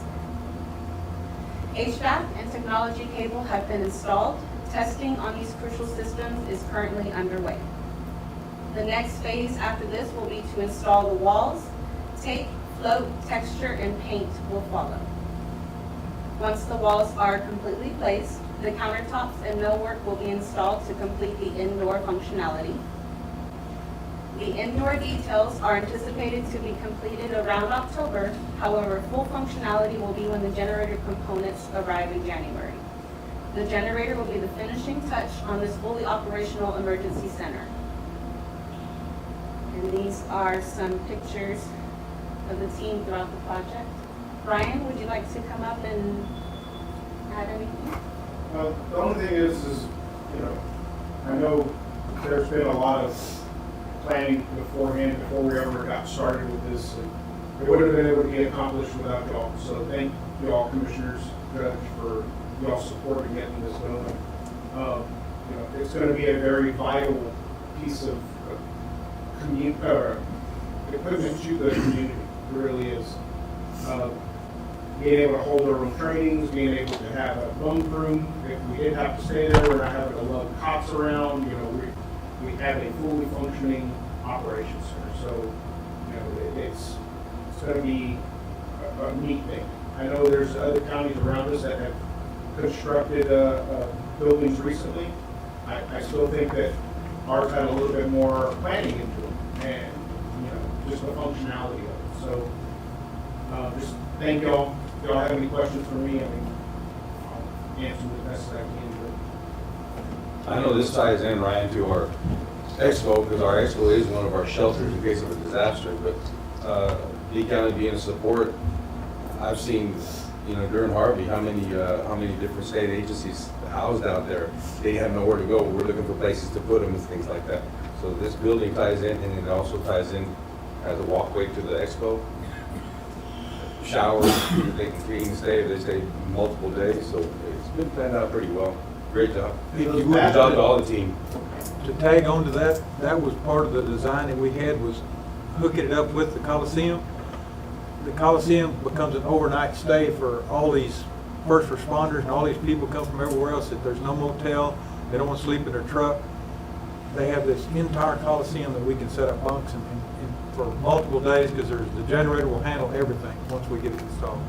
S10: HVAC and technology cable have been installed. Testing on these crucial systems is currently underway. The next phase after this will be to install the walls. Tape, float, texture, and paint will follow. Once the walls are completely placed, the countertops and millwork will be installed to complete the indoor functionality. The indoor details are anticipated to be completed around October. However, full functionality will be when the generator components arrive in January. The generator will be the finishing touch on this fully operational emergency center. And these are some pictures of the team throughout the project. Brian, would you like to come up and add anything?
S13: The only thing is, you know, I know there's been a lot of planning beforehand before we ever got started with this. And it wouldn't have been able to get accomplished without y'all. So thank y'all, Commissioners, Judge, for y'all support in getting this going. You know, it's going to be a very vital piece of equipment to the community. It really is. Being able to hold our own trainings, being able to have a bunk room. If we did have to stay there, we're not having to lug cots around. You know, we have a fully functioning operations center. So, you know, it's going to be a neat thing. I know there's other counties around us that have constructed buildings recently. I still think that ours had a little bit more planning into them, and you know, just the functionality of it. So, just thank y'all. If y'all have any questions for me, I mean, I'll answer them as best as I can.
S5: I know this ties in, Ryan, to our expo, because our expo is one of our shelters in case of a disaster, but Lee County being a support, I've seen you know, during Harvey, how many different state agencies housed out there, they have nowhere to go. We're looking for places to put them and things like that. So this building ties in, and it also ties in as a walkway to the expo. Showers, they can stay, they stay multiple days, so it's been planned out pretty well. Great job. Good job to all the team.
S4: To tag on to that, that was part of the design that we had, was hooking it up with the Coliseum. The Coliseum becomes an overnight stay for all these first responders, and all these people come from everywhere else. That there's no motel, they don't want to sleep in their truck. They have this entire Coliseum that we can set up bunks and for multiple days, because the generator will handle everything once we get it installed.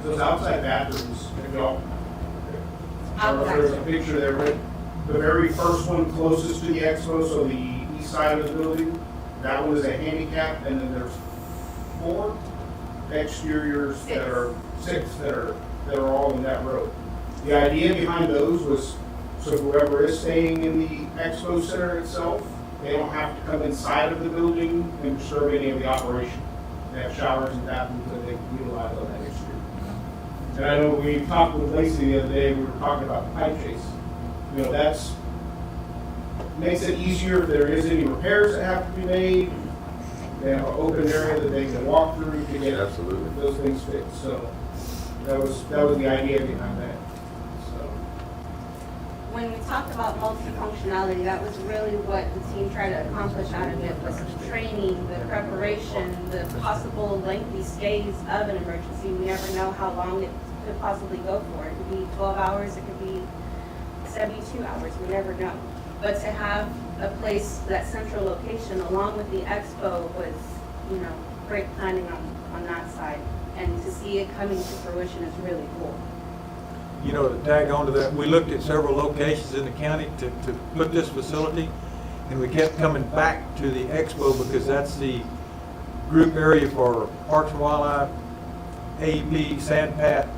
S13: Those outside bathrooms, if y'all, I don't know if there's a picture there, but the very first one closest to the expo, so the east side of the building, that one is a handicap, and then there's 4 exteriors that are, 6 that are all in that row. The idea behind those was, so whoever is staying in the expo center itself, they don't have to come inside of the building and disturb any of the operation. They have showers and bathrooms that they can utilize on that exterior. And I know we talked with Lacey the other day, we were talking about the pipe chase. You know, that's, makes it easier if there is any repairs that have to be made. They have an open area that they can walk through to get
S5: Absolutely.
S13: those things fixed. So that was the idea behind that. So.
S10: When we talked about multifunctionality, that was really what the team tried to accomplish out of it, was the training, the preparation, the possible lengthy stays of an emergency. We never know how long it could possibly go for. It could be 12 hours, it could be 72 hours, we never know. But to have a place, that central location, along with the expo, was, you know, great planning on that side. And to see it coming to fruition is really cool.
S4: You know, to tag on to that, we looked at several locations in the county to put this facility, and we kept coming back to the expo because that's the group area for Parks and Wildlife, AEP, Sandpat,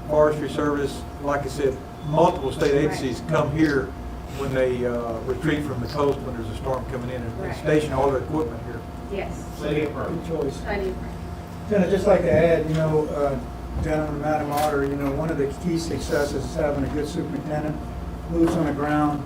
S4: Forestry Service. Like I said, multiple state agencies come here when they retreat from the coast when there's a storm coming in, and station all their equipment here.
S10: Yes.
S13: Plenty of room.
S6: Good choice.
S10: Plenty of room.
S6: Then I'd just like to add, you know, gentlemen, Madam Auditor, you know, one of the key successes is having a good superintendent, boots on the ground.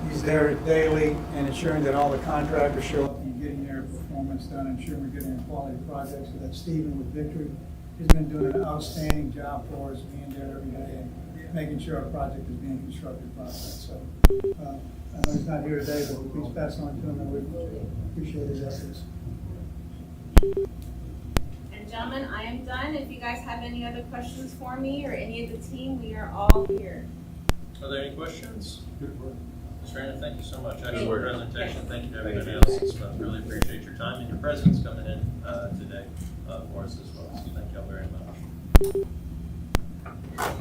S6: He's there daily and ensuring that all the contractors show up and getting their performance done, ensuring we're getting a quality projects. So that's Stephen with Victory. He's been doing an outstanding job for us, being there every day and making sure our project is being constructed properly. So I know he's not here today, but please pass on to him, and we appreciate his efforts.
S10: And gentlemen, I am done. If you guys have any other questions for me or any of the team, we are all here.
S1: Are there any questions? Ms. Randall, thank you so much.
S10: Thank
S1: Excellent
S10: you.
S1: presentation. Thank you to everybody else as well. Really appreciate your time and your presence coming in today for us as well. So thank y'all very much.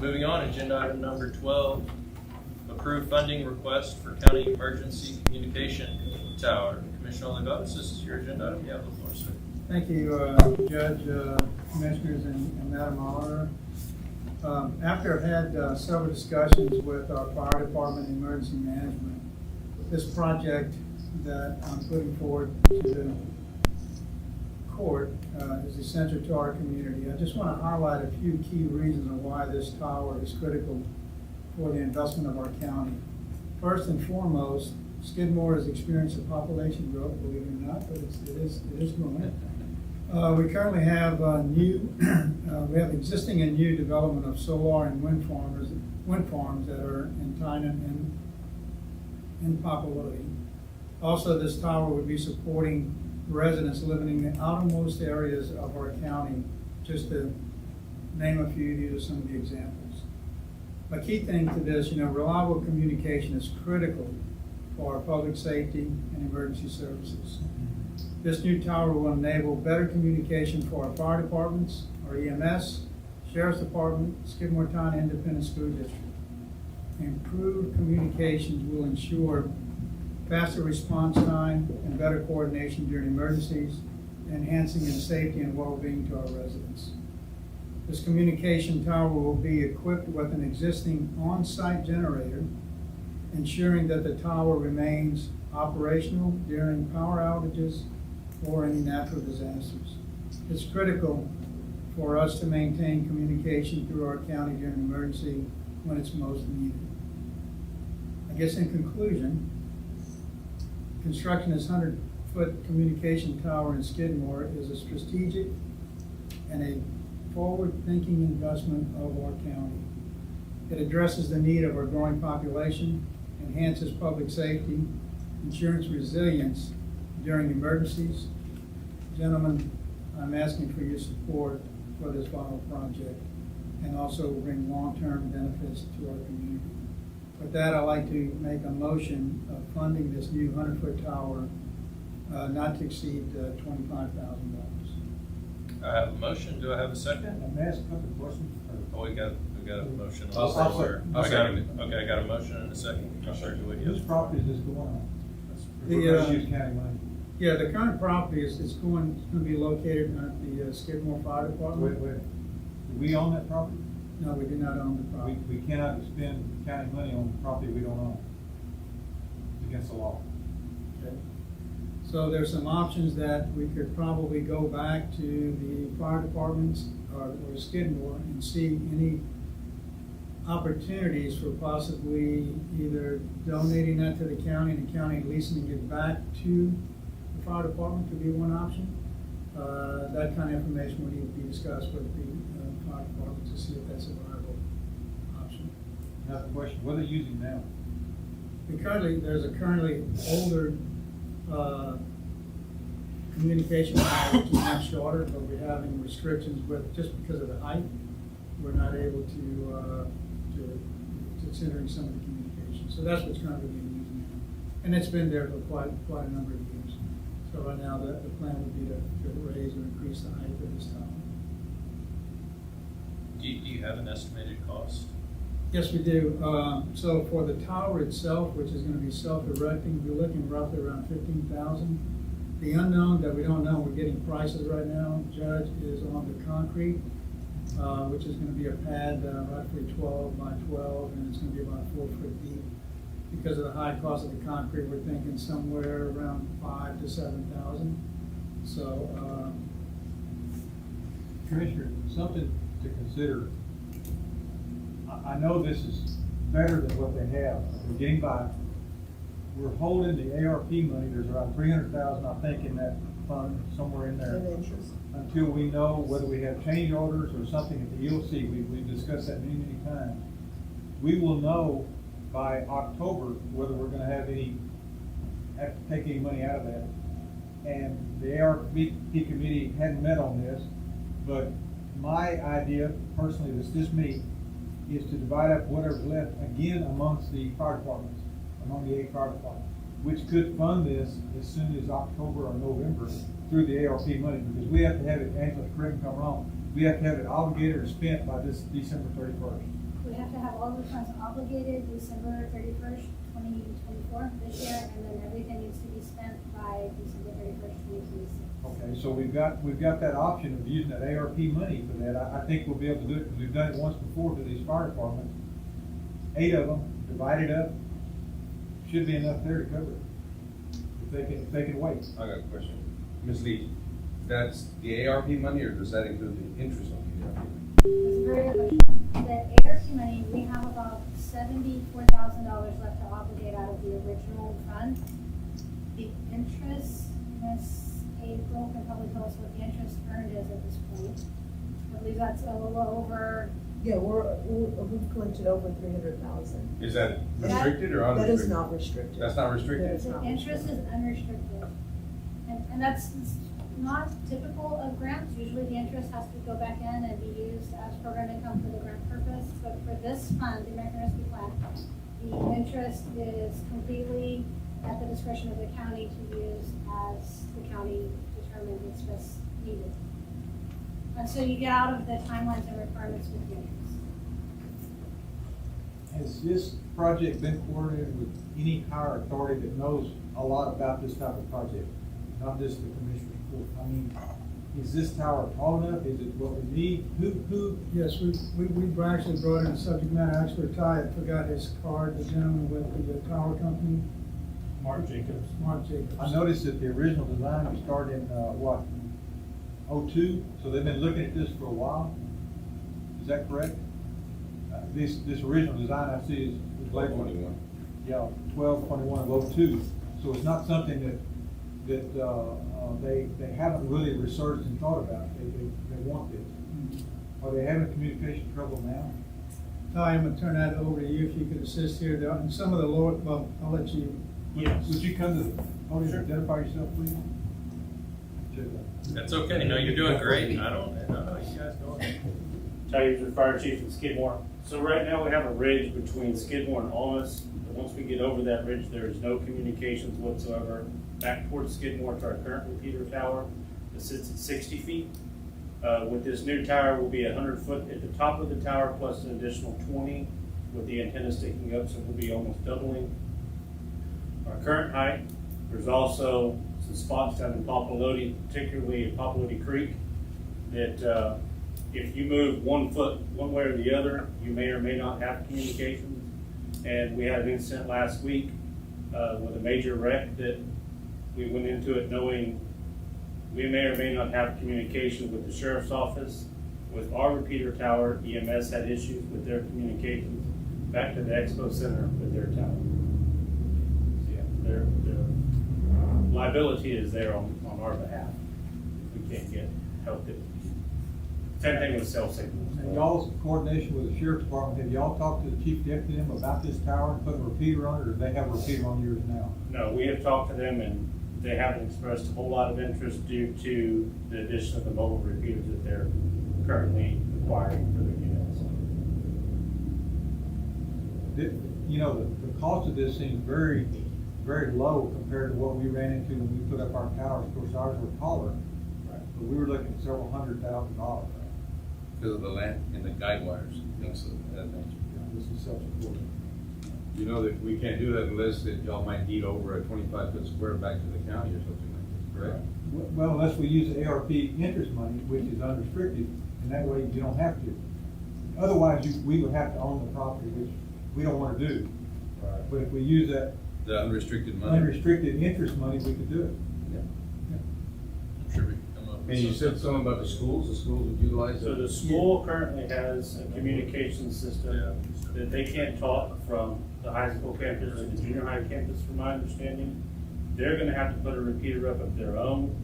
S1: Moving on, agenda item number 12, approve funding request for county emergency communication tower. Commissioner Olivares, this is your agenda item. You have the floor, sir.
S6: Thank you, Judge, Commissioners, and Madam Auditor. After I've had several discussions with our fire department and emergency management, this project that I'm putting forward to the court is essential to our community. I just want to highlight a few key reasons of why this tower is critical for the investment of our county. First and foremost, Skidmore has experienced a population growth, believe it or not, but it is growing. We currently have we have existing and new development of solar and wind farms that are in popularity. Also, this tower would be supporting residents living in the outermost areas of our county. Just to name a few, these are some of the examples. A key thing to this, reliable communication is critical for our public safety and emergency services. This new tower will enable better communication for our fire departments, our EMS, Sheriff's Department, Skidmore County Independent School District. Improved communications will ensure faster response time and better coordination during emergencies, enhancing the safety and well-being to our residents. This communication tower will be equipped with an existing on-site generator, ensuring that the tower remains operational during power outages or any natural disasters. It's critical for us to maintain communication through our county during an emergency when it's most needed. I guess in conclusion, construction of this 100-foot communication tower in Skidmore is a strategic and a forward-thinking investment of our county. It addresses the need of our growing population, enhances public safety, ensures resilience during emergencies. Gentlemen, I'm asking for your support for this vital project and also will bring long-term benefits to our community. With that, I'd like to make a motion of funding this new 100-foot tower not to exceed $25,000.
S1: I have a motion. Do I have a second?
S4: May I ask a couple of questions?
S1: Oh, we got a motion.
S4: I'll
S1: somewhere.
S4: second.
S1: I got a motion and a second. I'm sorry,
S4: Whose property is this going on?
S6: The,
S4: Use county money.
S6: Yeah, the current property is going to be located at the Skidmore Fire Department.
S4: Wait. Do we own that property?
S6: No, we do not own the property.
S4: We cannot spend county money on property we don't own. It's against the law.
S6: Okay. So there's some options that we could probably go back to the fire departments or Skidmore and see any opportunities for possibly either donating that to the county and the county leasing it back to the fire department could be one option. That kind of information would need to be discussed with the fire department to see if that's a viable option.
S4: Now the question, what are they using now?
S6: There's a currently older communication tower, which is much shorter, but we're having restrictions with, just because of the height, we're not able to considering some of the communication. So that's what's currently being used now. And it's been there for quite a number of years. So right now, the plan would be to raise or increase the height of this tower.
S1: Do you have an estimated cost?
S6: Yes, we do. So for the tower itself, which is going to be self-erecting, we're looking roughly around $15,000. The unknown that we don't know, we're getting prices right now, Judge, is on the concrete, which is going to be a pad roughly 12 by 12, and it's going to be about 4 foot deep. Because of the high cost of the concrete, we're thinking somewhere around $5,000 to $7,000. So,
S4: Commissioner, something to consider. I know this is better than what they have. We're getting by. We're holding the ARP money. There's around $300,000, I think, in that fund, somewhere in there. Until we know whether we have change orders or something at the EOC. We've discussed that many times. We will know by October whether we're gonna have to take any money out of that. And the ARP committee hadn't met on this, but my idea, personally, that's just me, is to divide up whatever's left again amongst the fire departments, among the 8 fire departments, which could fund this as soon as October or November through the ARP money, because we have to have it, Angela, correct me if I'm wrong, we have to have it obligated or spent by this December 31st.
S11: We have to have all the funds obligated December 31st, 2024 this year, and then everything needs to be spent by December 31st, 2026.
S4: Okay, so we've got that option of using that ARP money for that. I think we'll be able to do it because we've done it once before for these fire departments. 8 of them, divided up, should be enough there to cover it. If they can wait.
S5: I got a question. Ms. Lee, that's the ARP money, or does that include the interest on the ARP?
S11: That's a very good question. The ARP money, we have about $74,000 left to obligate out of the original fund. The interest, Ms. April can probably tell us what the interest earned is at this point. I believe that's a little over.
S7: Yeah, we've collected over 300,000.
S5: Is that restricted or unrestricted?
S7: That is not restricted.
S5: That's not restricted?
S7: That is not
S11: The interest is unrestricted. And that's not typical of grants. Usually the interest has to go back in and be used as program income for the grant purpose. But for this fund, the American Rescue Plan, the interest is completely at the discretion of the county to use as the county determines it's best needed. Until you get out of the timelines and requirements with the interest.
S4: Has this project been coordinated with any higher authority that knows a lot about this type of project? Not just the commissioner's court. I mean, is this tower tall enough? Is it what we need? Who?
S6: Yes, we've actually brought in a subject matter expert. Ty forgot his card, the gentleman with the tower company. Mark Jacobs.
S4: I noticed that the original design was started in, '02, so they've been looking at this for a while. Is that correct? This original design I see is labeled.
S5: 21.
S4: Yeah, 12/21 of '02. So it's not something that they haven't really researched and thought about. They want this. Are they having communication trouble now?
S6: Ty, I'm gonna turn that over to you if you could assist here. There are some of the lower, well, I'll let you.
S4: Yes. Would you come to the podium and identify yourself, please?
S1: That's okay. No, you're doing great. I don't know. You guys go ahead.
S14: Tyler, Fire Chief in Skidmore. So right now we have a ridge between Skidmore and Almas. But once we get over that ridge, there is no communications whatsoever back towards Skidmore to our current repeater tower that sits at 60 feet. With this new tower, will be 100 foot at the top of the tower plus an additional 20 with the antenna sticking up, so we'll be almost doubling our current height. There's also some spots down in Papalote, particularly in Papalote Creek, that if you move 1 foot one way or the other, you may or may not have communications. And we had an incident last week with a major wreck that we went into it knowing we may or may not have communication with the sheriff's office. With our repeater tower, EMS had issues with their communications back to the expo center with their tower. So yeah, their liability is there on our behalf. We can't get help. Same thing with cell signals.
S4: And y'all's coordination with the sheriff's department, have y'all talked to the chief deputy them about this tower and putting a repeater on it, or do they have a repeater on yours now?
S14: No, we have talked to them and they haven't expressed a whole lot of interest due to the addition of the mobile repeaters that they're currently acquiring for their units.
S4: You know, the cost of this seems very, very low compared to what we ran into when we put up our towers. Of course, ours were taller, but we were looking at several $100,000.
S5: Because of the land and the guide wires, things of that nature.
S4: This is self-supporting.
S5: You know that we can't do that unless that y'all might deed over a 25-foot square back to the county or something like that, correct?
S4: Well, unless we use the ARP interest money, which is unrestricted, and that way you don't have to. Otherwise, we would have to own the property, which we don't want to do.
S5: Right.
S4: But if we use that
S5: The unrestricted money.
S4: unrestricted interest money, we could do it.
S1: I'm sure we can come up with
S5: And you said
S1: something.
S5: something about the schools would utilize
S14: So
S5: it?
S14: the school currently has a communication system that they can't talk from the high school campus to the junior high campus, from my understanding. They're gonna have to put a repeater up of their own.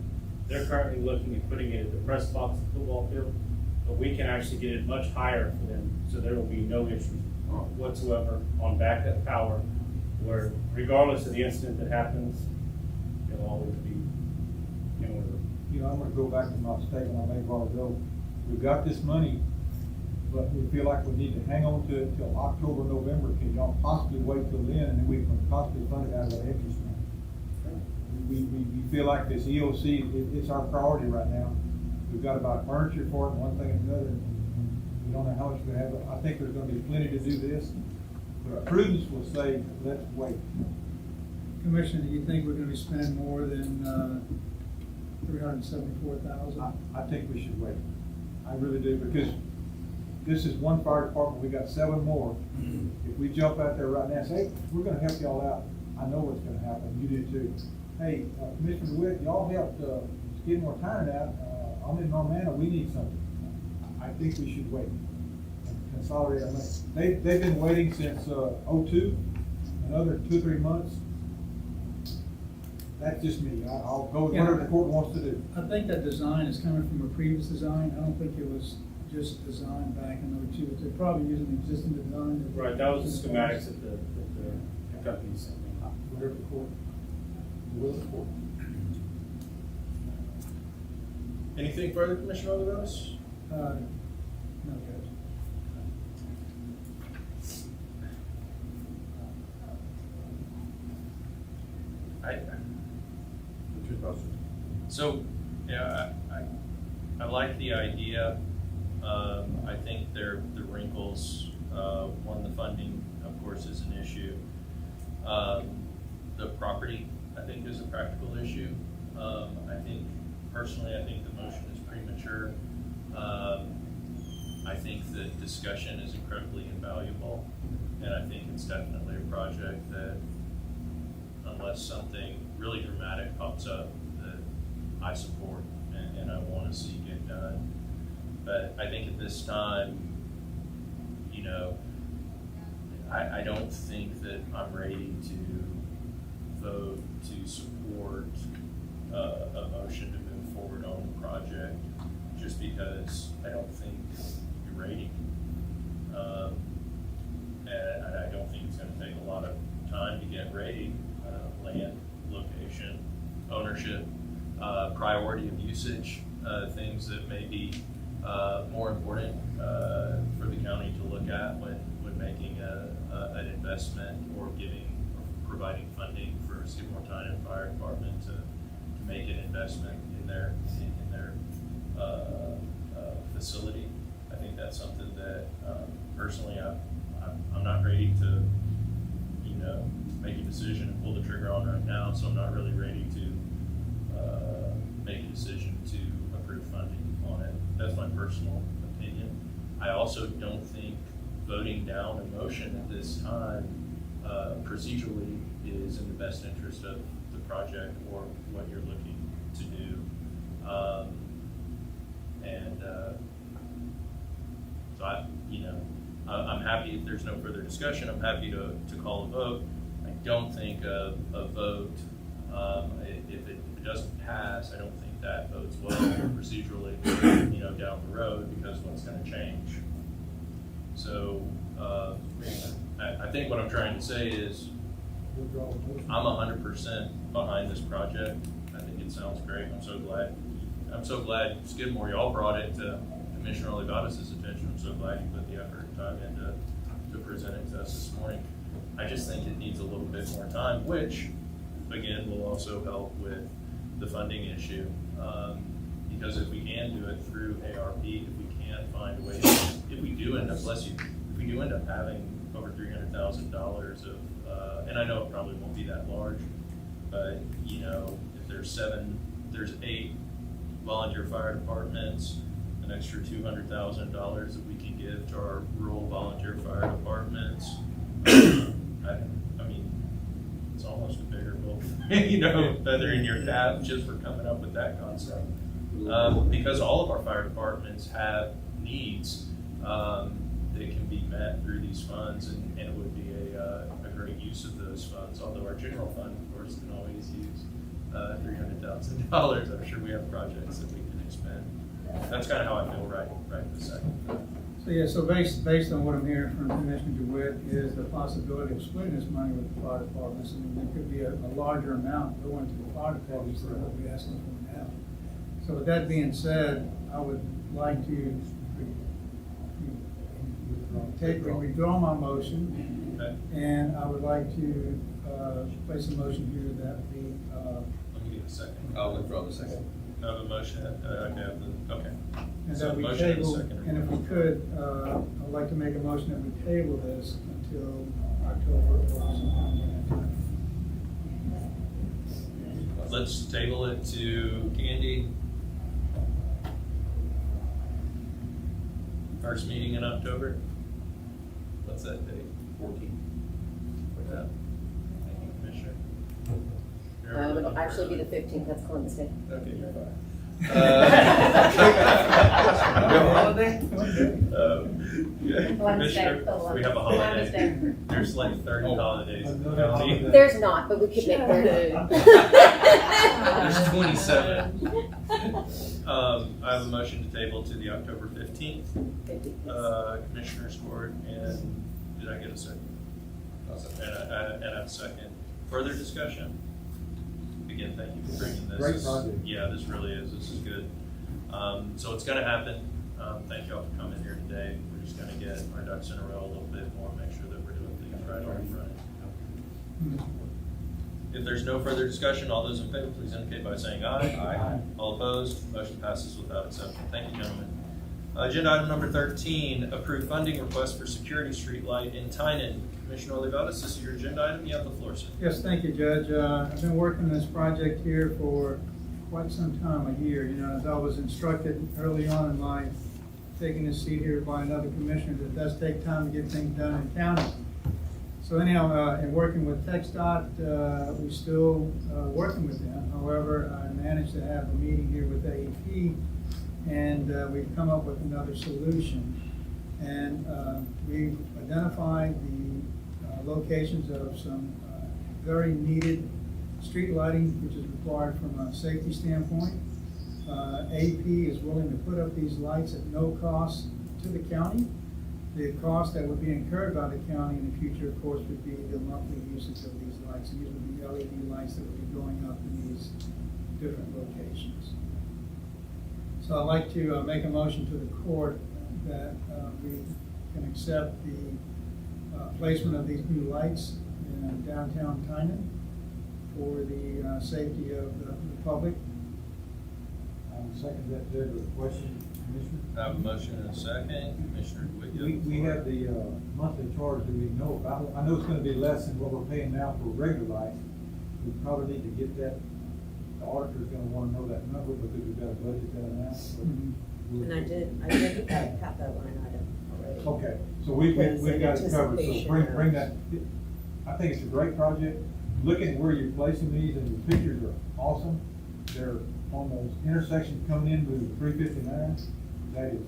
S14: They're currently looking at putting it at the press box football field, but we can actually get it much higher for them, so there will be no issue whatsoever on backup power, where regardless of the incident that happens, it'll always be in order.
S4: You know, I'm gonna go back to my statement I made a while ago. We've got this money, but we feel like we need to hang on to it till October, November. Can y'all possibly wait till then, and then we can possibly fund it out of that interest money? We feel like this EOC, it's our priority right now. We've got to buy furniture for it, and one thing and another, and we don't know how much we have. But I think there's gonna be plenty to do this, but prudence will say, let's wait.
S6: Commissioner, do you think we're gonna be spending more than, $374,000?
S4: I think we should wait. I really do, because this is one fire department, we got 7 more. If we jump out there right now and say, hey, we're gonna help y'all out, I know what's gonna happen, you do too. Hey, Commissioner DeWitt, y'all helped Skidmore Tire out, I'm in Normanna, we need something. I think we should wait and consolidate our money. They've been waiting since '02, another 2-3 months. That's just me, I'll go with whatever the court wants to do.
S6: I think that design is coming from a previous design. I don't think it was just designed back in '02, but they're probably using the existing design.
S14: Right, that was the schematics that the company sent me.
S4: Whatever the court, the will of the court.
S1: Anything further, Commissioner Oliveros?
S6: No, Judge.
S5: What's your thoughts?
S1: So, yeah, I like the idea. I think the wrinkles, one, the funding, of course, is an issue. The property, I think, is a practical issue. Personally, I think the motion is premature. I think that discussion is incredibly invaluable, and I think it's definitely a project that, unless something really dramatic pops up, that I support, and and I want to see get done. But I think at this time, you know, I don't think that I'm ready to vote to support a motion to move forward on the project, just because I don't think you're ready. And I don't think it's going to take a lot of time to get ready. Land, location, ownership, priority of usage, things that may be more important for the county to look at when making an investment or providing funding for Skidmore Tynan Fire Department to make an investment in their facility. I think that's something that personally I'm not ready to, you know, make a decision and pull the trigger on right now. So I'm not really ready to make a decision to approve funding on it. That's my personal opinion. I also don't think voting down a motion at this time procedurally is in the best interest of the project or what you're looking to do. So I'm happy if there's no further discussion. I'm happy to call a vote. I don't think a vote, if it doesn't pass, I don't think that votes well procedurally, down the road, because what's going to change. So I think what I'm trying to say is I'm 100% behind this project. I think it sounds great. I'm so glad Skidmore, y'all brought it to Commissioner Olivatas' attention. I'm so glad you put the effort and time in to present it to us this morning. I just think it needs a little bit more time, which again will also help with the funding issue. Because if we can do it through ARP, if we can't find a way, if we do end up, if we do end up having over $300,000 of, and I know it probably won't be that large, but if there's 8 volunteer fire departments, an extra $200,000 that we can give to our rural volunteer fire departments. I mean, it's almost a bigger bill, feather in your cap just for coming up with that concept. Because all of our fire departments have needs that can be met through these funds, and it would be a great use of those funds. Although our general fund, of course, can always use $300,000. I'm sure we have projects that we can expend. That's kind of how I feel right this second.
S6: So based on what I'm hearing from Commissioner DeWitt is the possibility of splitting this money with the fire departments. I mean, there could be a larger amount going to the fire departments than what we're asking for now. So with that being said, I would like to withdraw my motion, and I would like to place a motion here that we.
S1: Let me get a second.
S2: I'll withdraw the second.
S1: I have a motion. Okay.
S6: And
S1: So
S6: that we
S1: motion and a
S6: table,
S1: second.
S6: and if we could, I'd like to make a motion that we table this until October or sometime.
S1: Let's table it to Candy. First meeting in October. What's that date? 14th. What's that? Thank you, Commissioner.
S3: It'll actually be the 15th, that's Columbus Day.
S1: Okay, you're fine. Commissioner, we have a holiday. There's like 30 holidays in the county.
S3: There's not, but we could make that.
S1: There's 27. I have a motion to table to the October 15th. Commissioner's Court, and did I get a second? And a second. Further discussion? Again, thank you for bringing this.
S8: Great project.
S1: Yeah, this really is. This is good. So it's going to happen. Thank you all for coming here today. We're just going to get our ducks in a row a little bit more, make sure that we're doing things right on front. If there's no further discussion, all those in favor, please indicate by saying aye.
S2: Aye.
S1: All opposed, motion passes without exception. Thank you, gentlemen. Agenda item number 13, approve funding request for security street light in Tynan. Commissioner Olivatas, this is your agenda item. You have the floor, sir.
S6: Yes, thank you, Judge. I've been working on this project here for quite some time, a year. As I was instructed early on in my taking this seat here by another commissioner, that it does take time to get things done in county. So anyhow, in working with TxDOT, we're still working with them. However, I managed to have a meeting here with AEP, and we've come up with another solution. And we've identified the locations of some very needed street lighting, which is required from a safety standpoint. AEP is willing to put up these lights at no cost to the county. The cost that would be incurred by the county in the future, of course, would be the monthly usage of these lights. And these would be LED lights that would be going up in these different locations. So I'd like to make a motion to the court that we can accept the placement of these new lights in downtown Tynan for the safety of the public.
S4: Second that, Judge, with a question, Commissioner.
S1: I have a motion and a second. Commissioner DeWitt.
S4: We have the monthly charge that we know about. I know it's gonna be less than what we're paying now for regular lights. We probably need to get that, the auditor's gonna wanna know that number because we've got to budget that amount.
S7: And I did have that line item already.
S4: Okay, so we've got it covered, so bring that, I think it's a great project. Looking at where you're placing these, and the pictures are awesome. They're on those intersections coming into 359. That is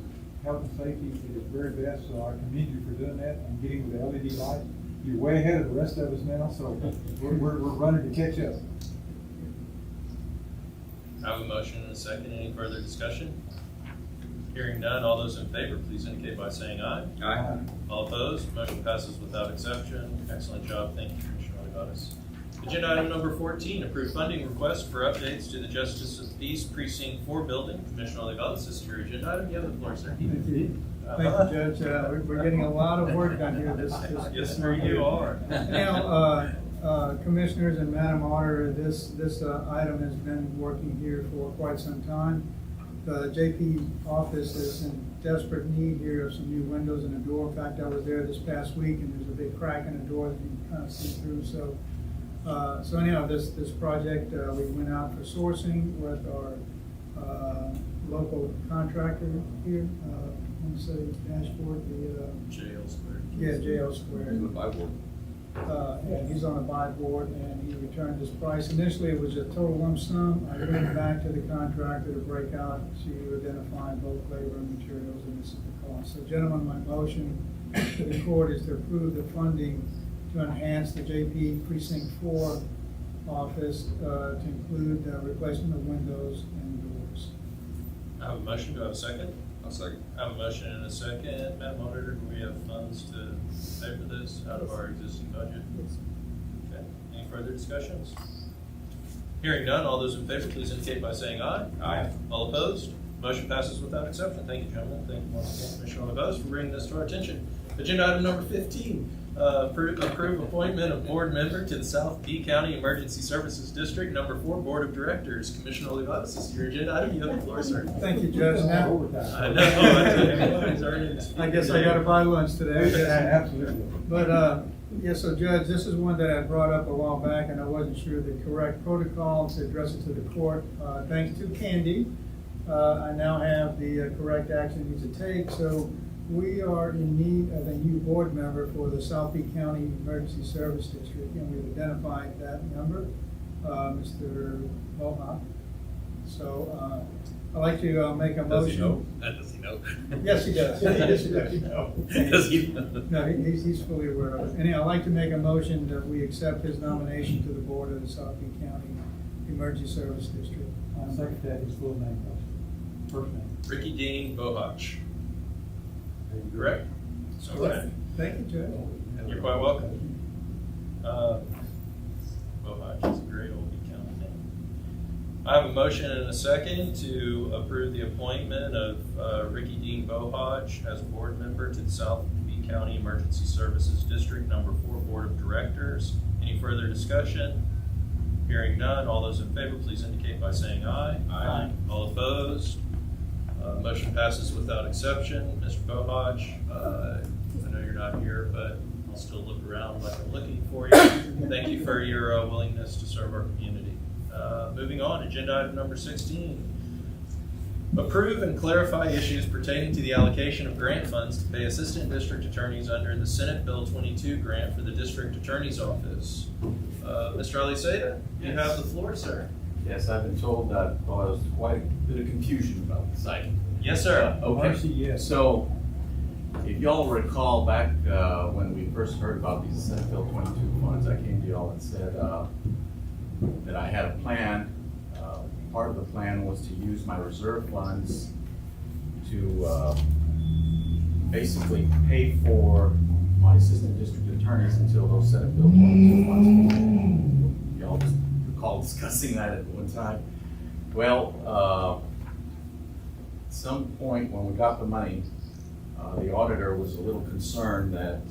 S4: health and safety at its very best, so I commend you for doing that and getting with the LED lights. You're way ahead of the rest of us now, so we're running to catch up.
S1: I have a motion and a second. Any further discussion? Hearing none, all those in favor, please indicate by saying aye.
S4: Aye.
S1: All opposed, motion passes without exception. Excellent job, thank you, Commissioner Olivares. Agenda item number 14, approved funding request for updates to the Justice of Peace Precinct 4 building. Commissioner Olivares, this is your agenda item. You have the floor, sir.
S6: Thank you. Thank you, Judge. We're getting a lot of work done here
S1: Yes, sir, you are.
S6: Now, Commissioners and Madam Auditor, this item has been working here for quite some time. The JP office is in desperate need here of some new windows and a door. In fact, I was there this past week, and there's a big crack in the door that you can kind of see through. So anyhow, this project, we went out for sourcing with our local contractor here. Let me say dashboard,
S1: JL Square.
S6: yeah, JL Square.
S5: In the Bible.
S6: And he's on a buy board, and he returned his price. Initially, it was a total lump sum. I went back to the contractor to break out to identify both labor and materials, and this is the cost. So gentlemen, my motion to the court is to approve the funding to enhance the JP Precinct 4 office to include replacement of windows and doors.
S1: I have a motion, do I have a second?
S5: I'll second.
S1: I have a motion and a second. Madam Auditor, do we have funds to pay for this out of our existing budget?
S7: Yes.
S1: Okay, any further discussions? Hearing none, all those in favor, please indicate by saying aye.
S5: Aye.
S1: All opposed? Motion passes without exception. Thank you, gentlemen. Thank you once again, Commissioner Olivares, for bringing this to our attention. Agenda item number 15, approve appointment of board member to the South B County Emergency Services District, number 4 Board of Directors. Commissioner Olivares, this is your agenda item. You have the floor, sir.
S6: Thank you, Judge. Now,
S1: I know.
S6: I guess I gotta buy lunch today.
S4: Absolutely.
S6: But, yes, so Judge, this is one that I brought up a while back, and I wasn't sure the correct protocol to address it to the court. Thanks to Candy, I now have the correct action needs to take. So we are in need of a new board member for the South Peak County Emergency Service District, and we've identified that member, Mr. Mohawk. So I'd like to make a motion.
S1: Does he know? Does he know?
S6: Yes, he does. Yes, he does.
S1: Does he know?
S6: No, he's fully aware of it. Anyhow, I'd like to make a motion that we accept his nomination to the board of the South Peak County Emergency Service District.
S4: I'll second that, his full name, first name.
S1: Ricky Dean Bohach. Correct? So, okay.
S6: Thank you, Judge.
S1: You're quite welcome. Bohach is a great old county name. I have a motion and a second to approve the appointment of Ricky Dean Bohach as board member to the South B County Emergency Services District, number 4 Board of Directors. Any further discussion? Hearing none, all those in favor, please indicate by saying aye. Aye. All opposed? Motion passes without exception. Mr. Bohach, I know you're not here, but I'll still look around like I'm looking for you. Thank you for your willingness to serve our community. Moving on, agenda item number 16. Approve and clarify issues pertaining to the allocation of grant funds to pay assistant district attorneys under the Senate Bill 22 grant for the district attorney's office. Mr. Aliseda, you have the floor, sir.
S15: Yes, I've been told that caused quite a bit of confusion about the site.
S1: Yes, sir.
S15: Okay.
S4: yes.
S15: So, if y'all recall back when we first heard about these Senate Bill 22 funds, I came to y'all and said that I had a plan. Part of the plan was to use my reserve funds to basically pay for my assistant district attorneys until those Senate Bill 22 funds came in. Y'all just recall discussing that at one time. Well, at some point when we got the money, the auditor was a little concerned that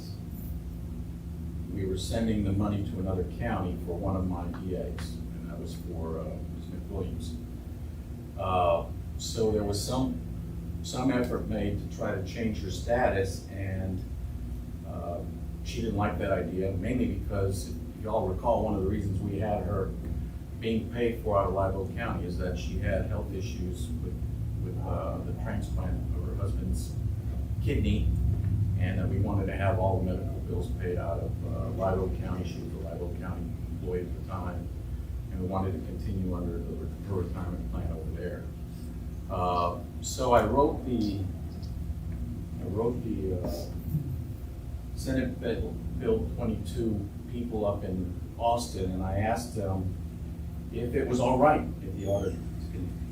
S15: we were sending the money to another county for one of my DAs, and that was for Ms. McWilliams. So there was some effort made to try to change her status, and she didn't like that idea, mainly because, if y'all recall, one of the reasons we had her being paid for out of Live Oak County is that she had health issues with the transplant of her husband's kidney, and that we wanted to have all the medical bills paid out of Live Oak County. She was a Live Oak County employee at the time, and we wanted to continue under her retirement plan over there. So I wrote the Senate Bill 22 people up in Austin, and I asked them if it was all right if the auditor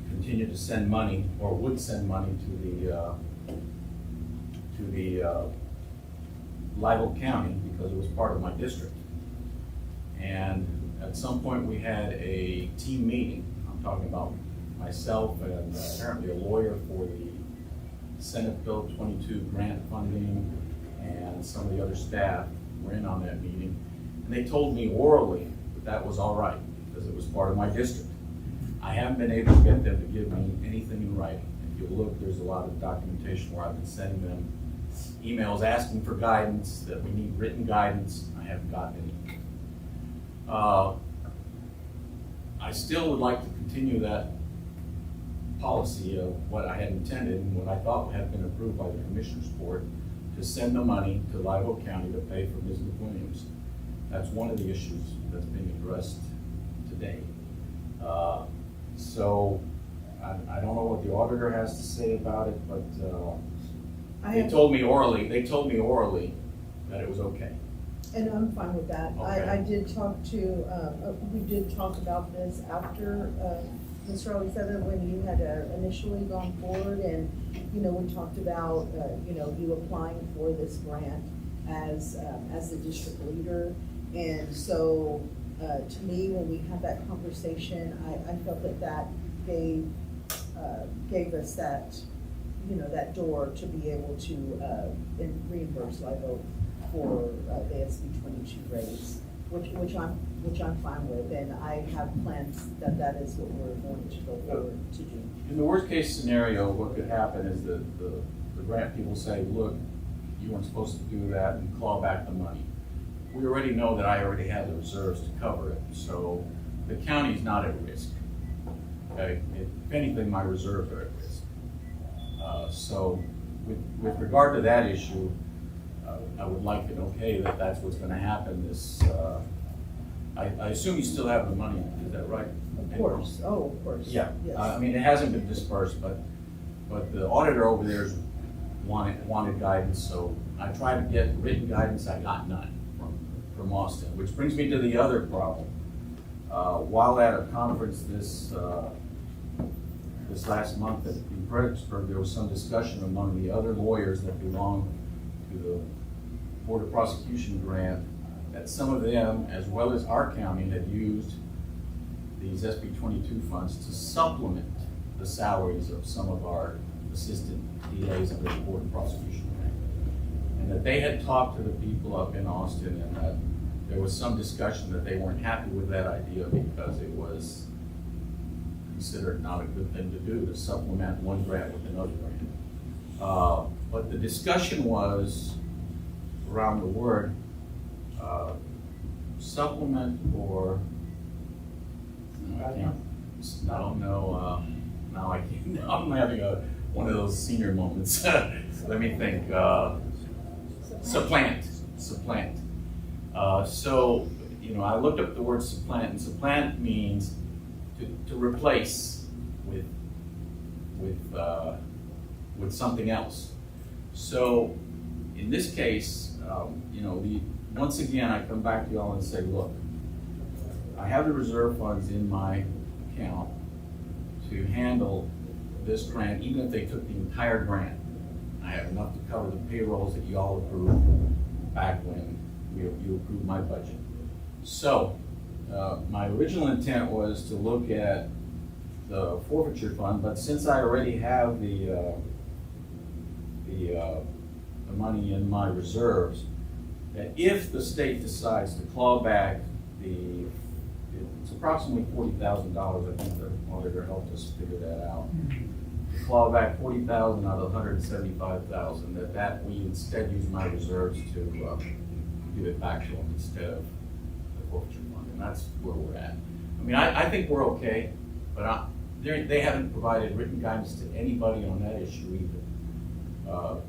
S15: continued to send money, or would send money to the Live Oak County, because it was part of my district. And at some point we had a team meeting. I'm talking about myself and apparently a lawyer for the Senate Bill 22 grant funding, and some of the other staff were in on that meeting. And they told me orally that that was all right because it was part of my district. I haven't been able to get them to give me anything in writing. If you look, there's a lot of documentation where I've been sending them emails asking for guidance, that we need written guidance. I haven't gotten any. I still would like to continue that policy of what I had intended and what I thought had been approved by the Commissioners Board, to send the money to Live Oak County to pay for Ms. McWilliams. That's one of the issues that's being addressed today. So I don't know what the auditor has to say about it, but they told me orally that it was okay.
S7: And I'm fine with that.
S15: Okay.
S7: I did talk to, we did talk about this after, Mr. Aliseda, when you had initially gone forward, and, you know, we talked about, you know, you applying for this grant as the district leader. And so, to me, when we had that conversation, I felt that gave us that, you know, that door to be able to reimburse Live Oak for the SB 22 raise, which I'm fine with, and I have plans that is what we're going to go forward to do.
S15: In the worst case scenario, what could happen is the grant people say, look, you weren't supposed to do that, and claw back the money. We already know that I already have the reserves to cover it, so the county's not at risk. Okay, if anything, my reserves are at risk. So with regard to that issue, I would like it okay that that's what's going to happen. This, I assume you still have the money, is that right?
S7: Of course, oh, of course.
S15: Yeah,
S7: Yes.
S15: I mean, it hasn't been dispersed, but the auditor over there's wanted guidance, so I tried to get written guidance. I got none from Austin, which brings me to the other problem. While at a conference this last month in Fredericksburg, there was some discussion among the other lawyers that belong to the Board of Prosecution grant, that some of them, as well as our county, had used these SB 22 funds to supplement the salaries of some of our assistant DAs under the Board of Prosecution grant. And that they had talked to the people up in Austin, and that there was some discussion that they weren't happy with that idea because it was considered not a good thing to do, to supplement one grant with another grant. But the discussion was around the word supplement, or I don't know now I'm having one of those senior moments. Let me think. Supplant. So, I looked up the word supplant, and supplant means to replace with something else. So, in this case, once again, I come back to y'all and say, look, I have the reserve funds in my account to handle this grant, even if they took the entire grant. I have enough to cover the payrolls that y'all approved back when you approved my budget. So, my original intent was to look at the forfeiture fund, but since I already have the money in my reserves, that if the state decides to claw back it's approximately $40,000, I think the auditor helped us figure that out. To claw back $40,000 out of $175,000, that we instead use my reserves to give it back to them instead of the forfeiture fund, and that's where we're at. I mean, I think we're okay, but they haven't provided written guidance to anybody on that issue either.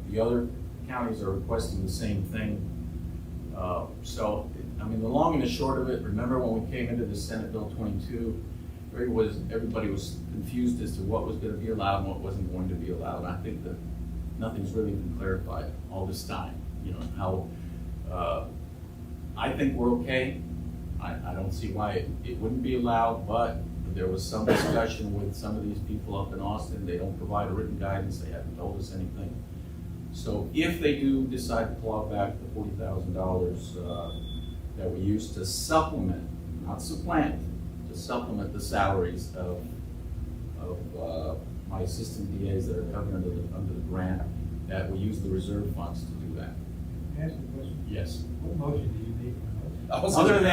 S15: The other counties are requesting the same thing. So, I mean, the long and the short of it, remember when we came into the Senate Bill 22, everybody was confused as to what was going to be allowed and what wasn't going to be allowed. And I think that nothing's really been clarified all this time. How I think we're okay. I don't see why it wouldn't be allowed, but there was some discussion with some of these people up in Austin. They don't provide a written guidance. They haven't told us anything. So if they do decide to claw back the $40,000 that we used to supplement, not supplant, to supplement the salaries of my assistant DAs that are covered under the grant, that we use the reserve funds to do that.
S4: Ask a question.
S15: Yes.
S4: What motion do you need?
S15: Other than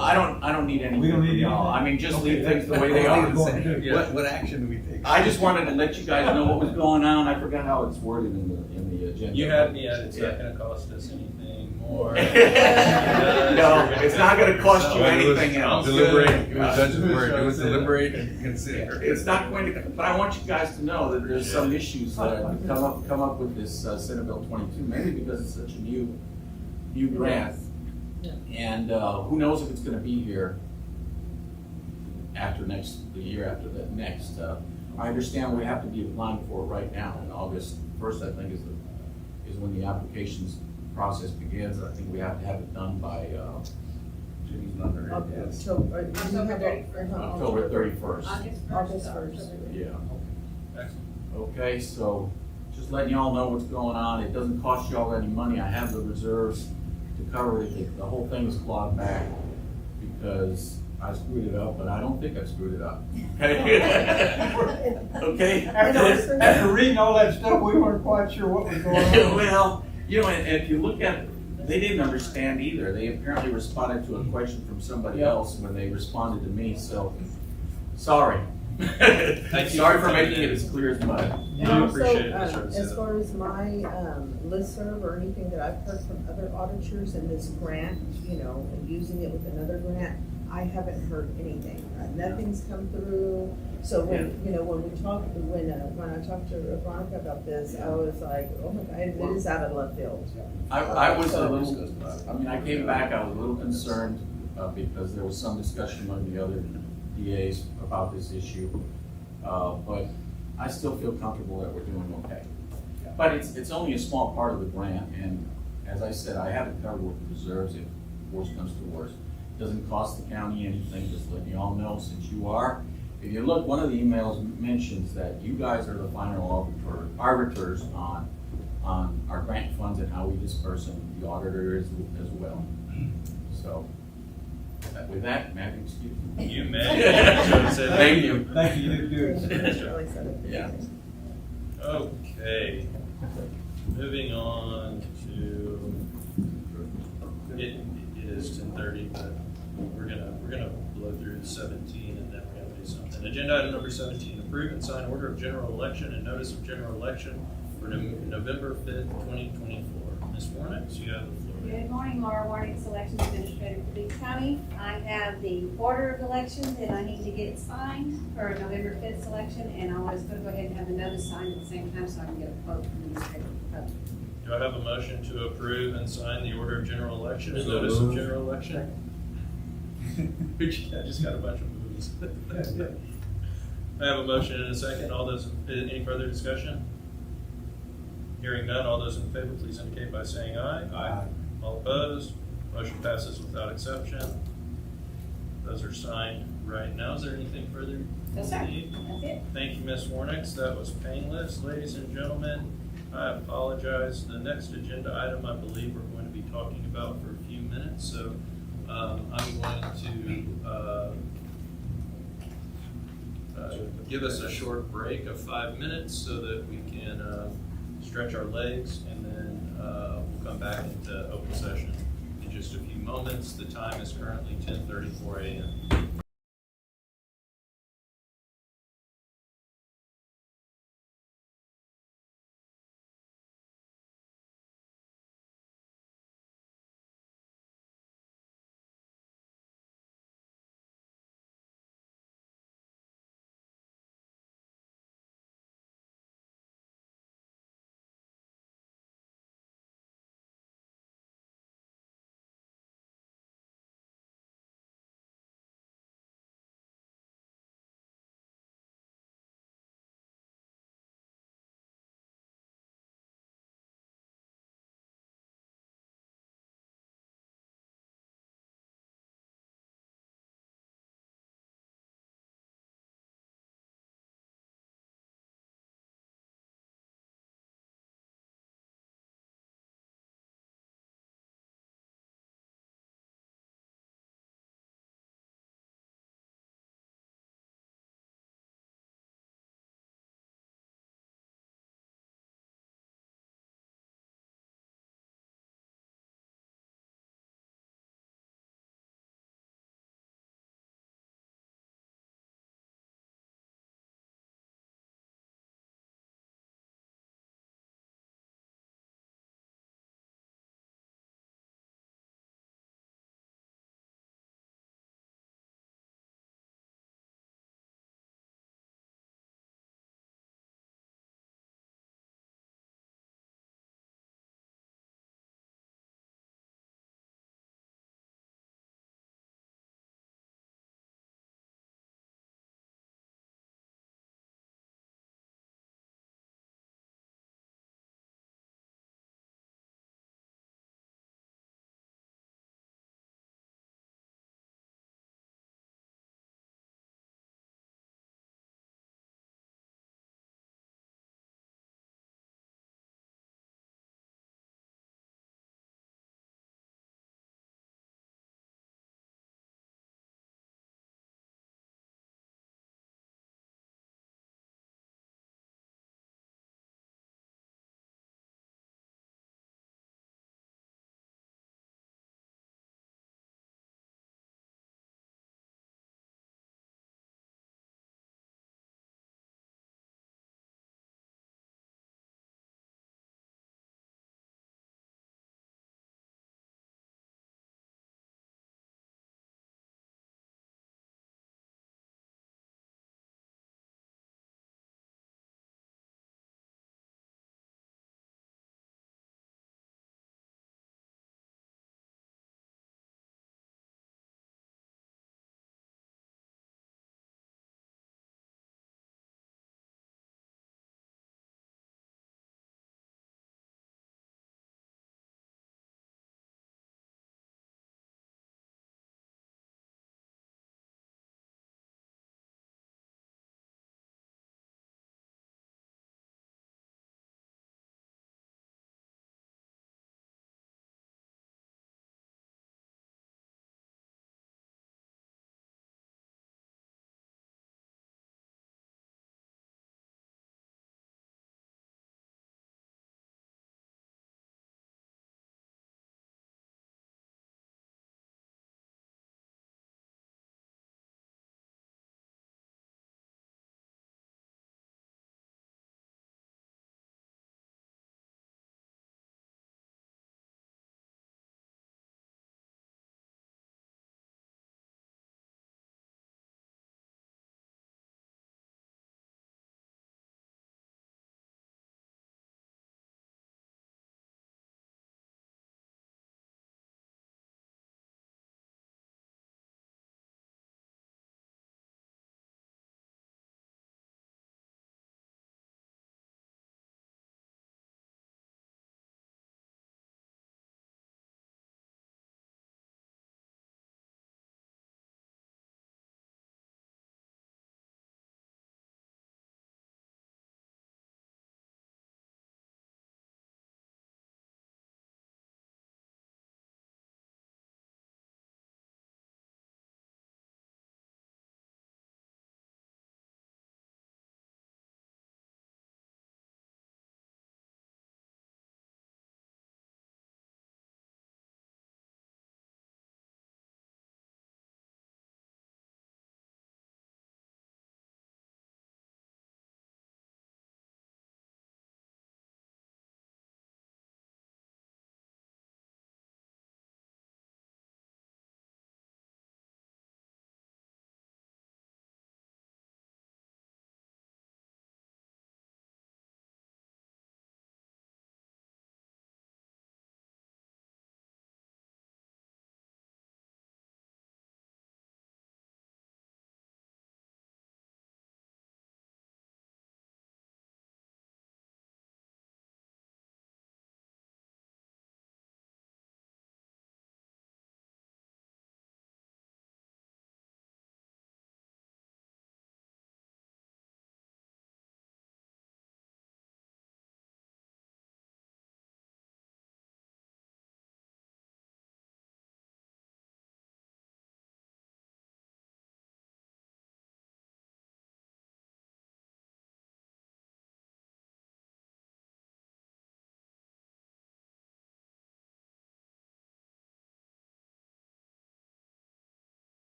S15: I don't need anything
S4: We don't
S15: from
S4: need
S15: y'all.
S4: anything?
S15: I mean, just
S4: Okay.
S15: leave things the way they are.
S2: What action do we take?
S15: I just wanted to let you guys know what was going on. I forgot how it's worded in the agenda.
S1: You had me at it's not gonna cost us anything more.
S15: No, it's not gonna cost you anything else.
S2: Deliberate, it was Judge's word, it was deliberate and consider.
S15: It's not going to, but I want you guys to know that there's some issues that have come up with this Senate Bill 22, mainly because it's such a new grant. And who knows if it's gonna be here after the year after that next. I understand we have to be applying for it right now, and August 1st, I think, is when the applications process begins. I think we have to have it done by, October 31st.
S7: August 1st.
S15: Yeah. Okay, so just letting y'all know what's going on. It doesn't cost y'all any money. I have the reserves to cover it if the whole thing is clawed back, because I screwed it up, but I don't think I screwed it up. Okay?
S4: After reading all that stuff, we weren't quite sure what was going on.
S15: Well, and if you look at, they didn't understand either. They apparently responded to a question from somebody else when they responded to me, so, sorry. Sorry for making it as clear as mud.
S7: And also, as far as my listserv or anything that I've heard from other auditors in this grant, using it with another grant, I haven't heard anything. Nothing's come through. So when I talked to Veronica about this, I was like, oh my God, it is out of left field.
S15: I was a little, I came back, I was a little concerned because there was some discussion among the other DAs about this issue. But I still feel comfortable that we're doing okay. But it's only a small part of the grant, and as I said, I have it covered with the reserves if worst comes to worst. It doesn't cost the county anything, just letting you all know, since you are. If you look, one of the emails mentions that you guys are the final arbiters on our grant funds and how we disperse them. The auditor is as well. So, with that, Matthew, excuse me.
S1: You may.
S15: Thank you.
S4: Thank you, you did
S7: good.
S15: Yeah.
S1: Okay. Moving on to, it is 10:30, but we're gonna blow through 17 and then we're gonna do something. Agenda item number 17, approve and sign order of general election and notice of general election for November 5th, 2024. Ms. Warnick, you have the floor.
S16: Good morning, Laura Warnick, Elections Administrator for Beeville County. I have the order of elections that I need to get signed for November 5th election, and I was going to go ahead and have the notice signed at the same time so I can get a quote from the newspaper.
S1: Do I have a motion to approve and sign the order of general election and notice of general election? I just got a bunch of moves. I have a motion and a second. All those, any further discussion? Hearing none, all those in favor, please indicate by saying aye.
S2: Aye.
S1: All opposed? Motion passes without exception. Those are signed right now. Is there anything further?
S16: No, sir.
S1: you need?
S16: That's it.
S1: Thank you, Ms. Warnick. That was painless. Ladies and gentlemen, I apologize. The next agenda item, I believe we're going to be talking about for a few minutes. So I'm going to give us a short break of 5 minutes so that we can stretch our legs, and then we'll come back into open session in just a few moments. The time is currently 10:34 a.m.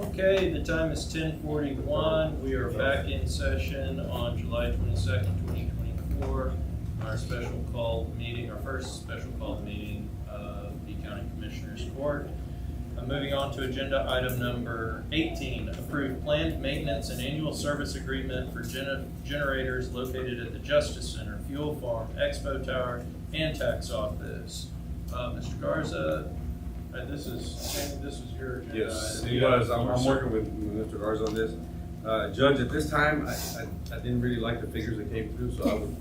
S1: Okay, the time is 10:41. We are back in session on July 22nd, 2024. Our special called meeting, our first special called meeting of the County Commissioners Court. Moving on to agenda item number 18, approve planned maintenance and annual service agreement for generators located at the Justice Center, Fuel Farm, Expo Tower, and Tax Office. Mr. Garza, this is your agenda
S5: Yes,
S1: item.
S5: it was. I'm working with Mr. Garza on this. Judge, at this time, I didn't really like the figures that came through, so I would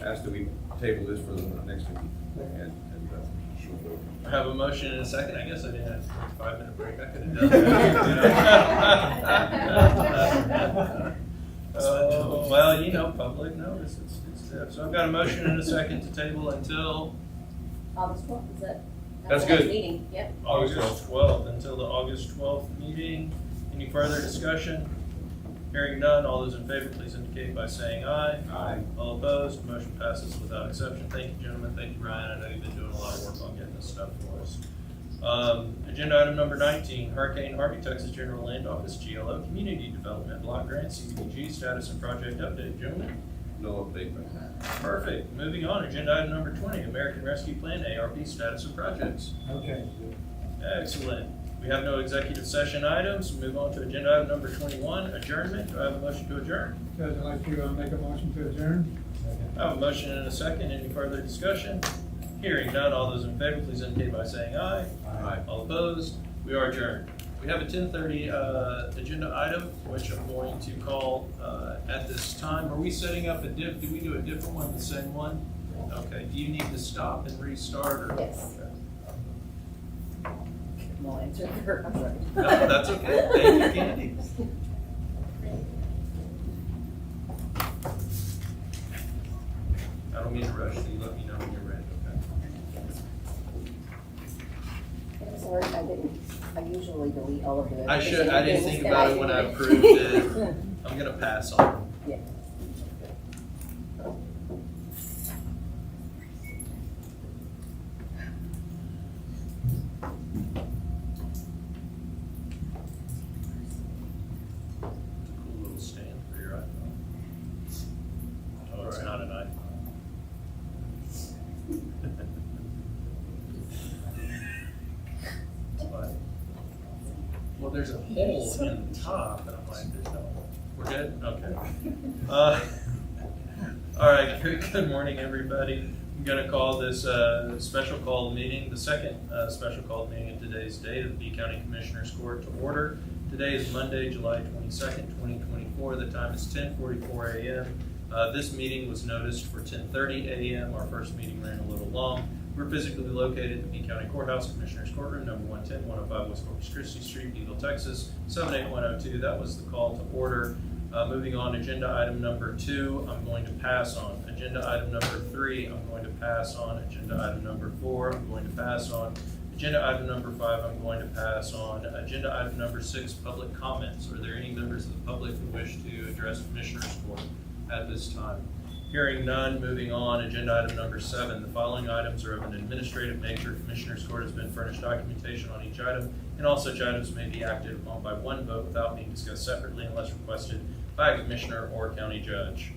S5: ask that we table this for the next meeting.
S1: I have a motion and a second. I guess I didn't have a 5-minute break. I could have done that. Well, public notice. It's there. So I've got a motion and a second to table until
S12: August 12th, is that?
S5: That's
S12: the next
S5: good.
S12: Meeting, yep.
S1: August 12th, until the August 12th meeting. Any further discussion? Hearing none, all those in favor, please indicate by saying aye.
S5: Aye.
S1: All opposed, motion passes without exception. Thank you, gentlemen. Thank you, Ryan. I know you've been doing a lot of work on getting this stuff for us. Agenda item number 19, Hurricane Harvey, Texas General Land Office, GLO, Community Development Block Grant, CDBG, status and project update. Gentlemen?
S5: No update right now.
S1: Perfect. Moving on, agenda item number 20, American Rescue Plan, ARP, status of projects.
S6: Okay.
S1: Excellent. We have no executive session items. Move on to agenda item number 21, adjournment. Do I have a motion to adjourn?
S6: Judge, I'd like to make a motion to adjourn.
S1: I have a motion and a second. Any further discussion? Hearing none, all those in favor, please indicate by saying aye.
S5: Aye.
S1: All opposed? We are adjourned. We have a 10:30 agenda item, which I'm going to call at this time. Are we setting up did we do a different one, the same one? Okay. Do you need to stop and restart? Or?
S12: Yes.
S1: Okay.
S12: Well, answer her, I'm sorry.
S1: No, that's okay. Thank you, Candy. I don't mean to rush you. Let me know when you're ready, okay?
S17: I'm sorry, I usually delete all of it.
S1: I didn't think about it when I approved it. I'm gonna pass on.
S17: Yeah.
S1: Cool little stand for your iPhone. Oh, it's not an iPhone. Well, there's a hole in the top, and I'm like, there's no hole. We're good? Okay. All right, good morning, everybody. I'm going to call this special called meeting, the second special called meeting of today's date of the B County Commissioners Court to order. Today is Monday, July 22nd, 2024. The time is 10:44 a.m. This meeting was noticed for 10:30 a.m. Our first meeting ran a little long. We're physically located at the B County Courthouse, Commissioners Courtroom, number 110, 105 West Corpus Christi Street, Beeville, Texas, 78102. That was the call to order. Moving on, agenda item number 2, I'm going to pass on. Agenda item number 3, I'm going to pass on. Agenda item number 4, I'm going to pass on. Agenda item number 5, I'm going to pass on. Agenda item number 6, public comments. Are there any members of the public who wish to address Commissioners Court at this time? Hearing none, moving on, agenda item number 7. The following items are of an administrative nature. Commissioners Court has been furnished documentation on each item, and all such items may be acted upon by one vote without being discussed separately unless requested by a commissioner or county judge.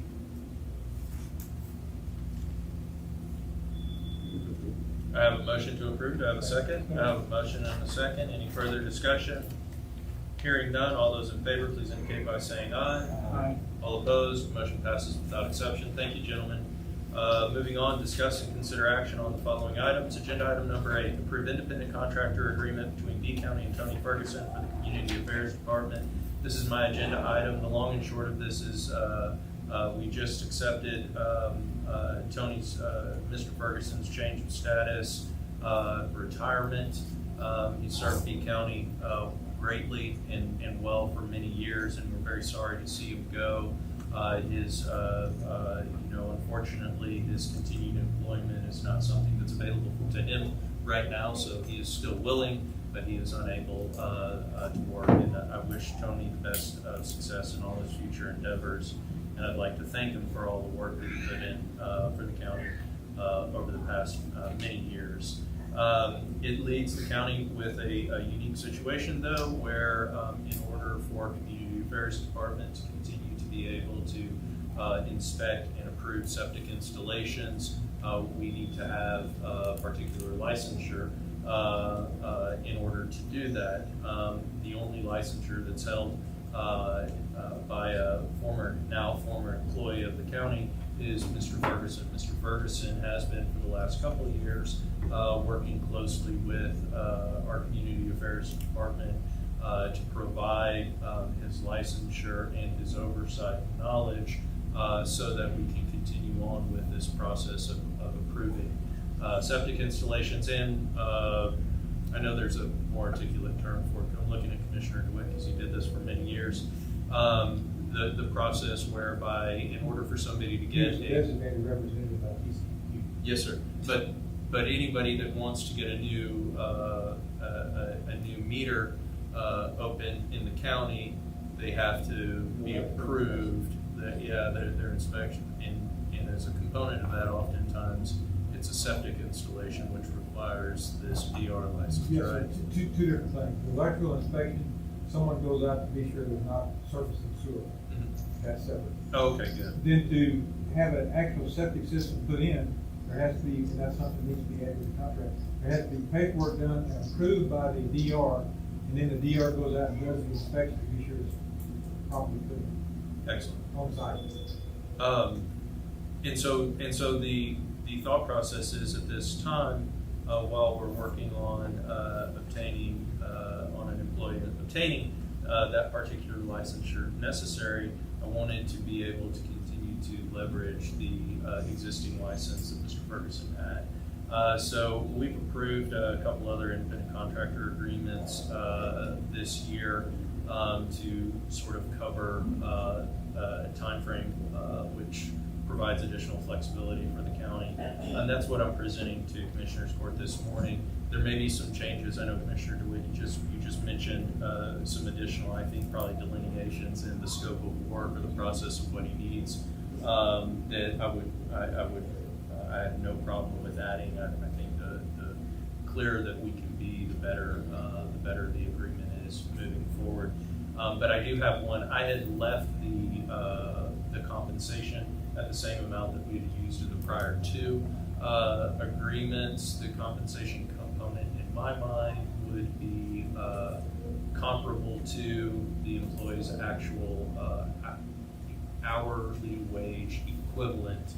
S1: I have a motion to approve. Do I have a second? I have a motion and a second. Any further discussion? Hearing none, all those in favor, please indicate by saying aye.
S6: Aye.
S1: All opposed, motion passes without exception. Thank you, gentlemen. Moving on, discuss and consider action on the following items. Agenda item number 8, approve independent contractor agreement between B County and Tony Ferguson for the Community Affairs Department. This is my agenda item. The long and short of this is we just accepted Tony's, Mr. Ferguson's change of status, retirement. He served B County greatly and well for many years, and we're very sorry to see him go. Unfortunately, his continued employment is not something that's available to him right now, so he is still willing, but he is unable to work. And I wish Tony the best of success in all his future endeavors, and I'd like to thank him for all the work that he put in for the county over the past many years. It leaves the county with a unique situation, though, where in order for our Community Affairs Department to continue to be able to inspect and approve septic installations, we need to have a particular licensure in order to do that. The only licensure that's held by a now former employee of the county is Mr. Ferguson. Mr. Ferguson has been for the last couple of years working closely with our Community Affairs Department to provide his licensure and his oversight and knowledge so that we can continue on with this process of approving septic installations. And I know there's a more articulate term for it. I'm looking at Commissioner DeWitt because he did this for many years. The process whereby in order for somebody to get a
S4: designated representative by TCEQ.
S1: Yes, sir. But anybody that wants to get a new meter open in the county, they have to be approved. Their inspection, and as a component of that, oftentimes it's a septic installation which requires this DR license,
S4: Yes,
S1: right?
S4: two different things. The electrical inspection, someone goes out to be sure there's not surface and sewer. That's separate.
S1: Oh, okay, good.
S4: Then to have an actual septic system put in, there has to be, and that's something that needs to be added to the contract, there has to be paperwork done and approved by the DR, and then the DR goes out and does the inspection to be sure it's properly put in.
S1: Excellent.
S4: On site.
S1: And so the thought process is at this time, while we're working on obtaining on an employee obtaining that particular licensure necessary, I wanted to be able to continue to leverage the existing license that Mr. Ferguson had. So we've approved a couple other independent contractor agreements this year to sort of cover a timeframe which provides additional flexibility for the county. And that's what I'm presenting to Commissioners Court this morning. There may be some changes. I know Commissioner DeWitt, you just mentioned some additional, I think, probably delineations in the scope of work or the process of what he needs that I have no problem with adding. I think the clearer that we can be, the better the agreement is moving forward. But I do have one. I had left the compensation at the same amount that we had used in the prior two agreements. The compensation component, in my mind, would be comparable to the employee's actual hourly wage equivalent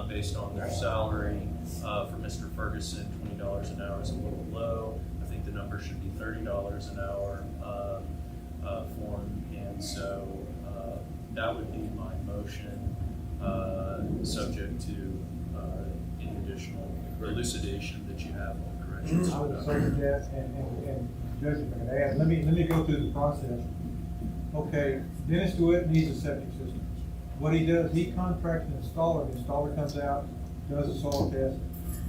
S1: based on their salary. For Mr. Ferguson, $20 an hour is a little low. I think the number should be $30 an hour for him. And so that would be my motion, subject to any additional elucidation that you have on corrections.
S4: I would second that, and Judge, if I could add, let me go through the process. Okay, Dennis DeWitt needs a septic system. What he does, he contracts an installer. The installer comes out, does a soil test,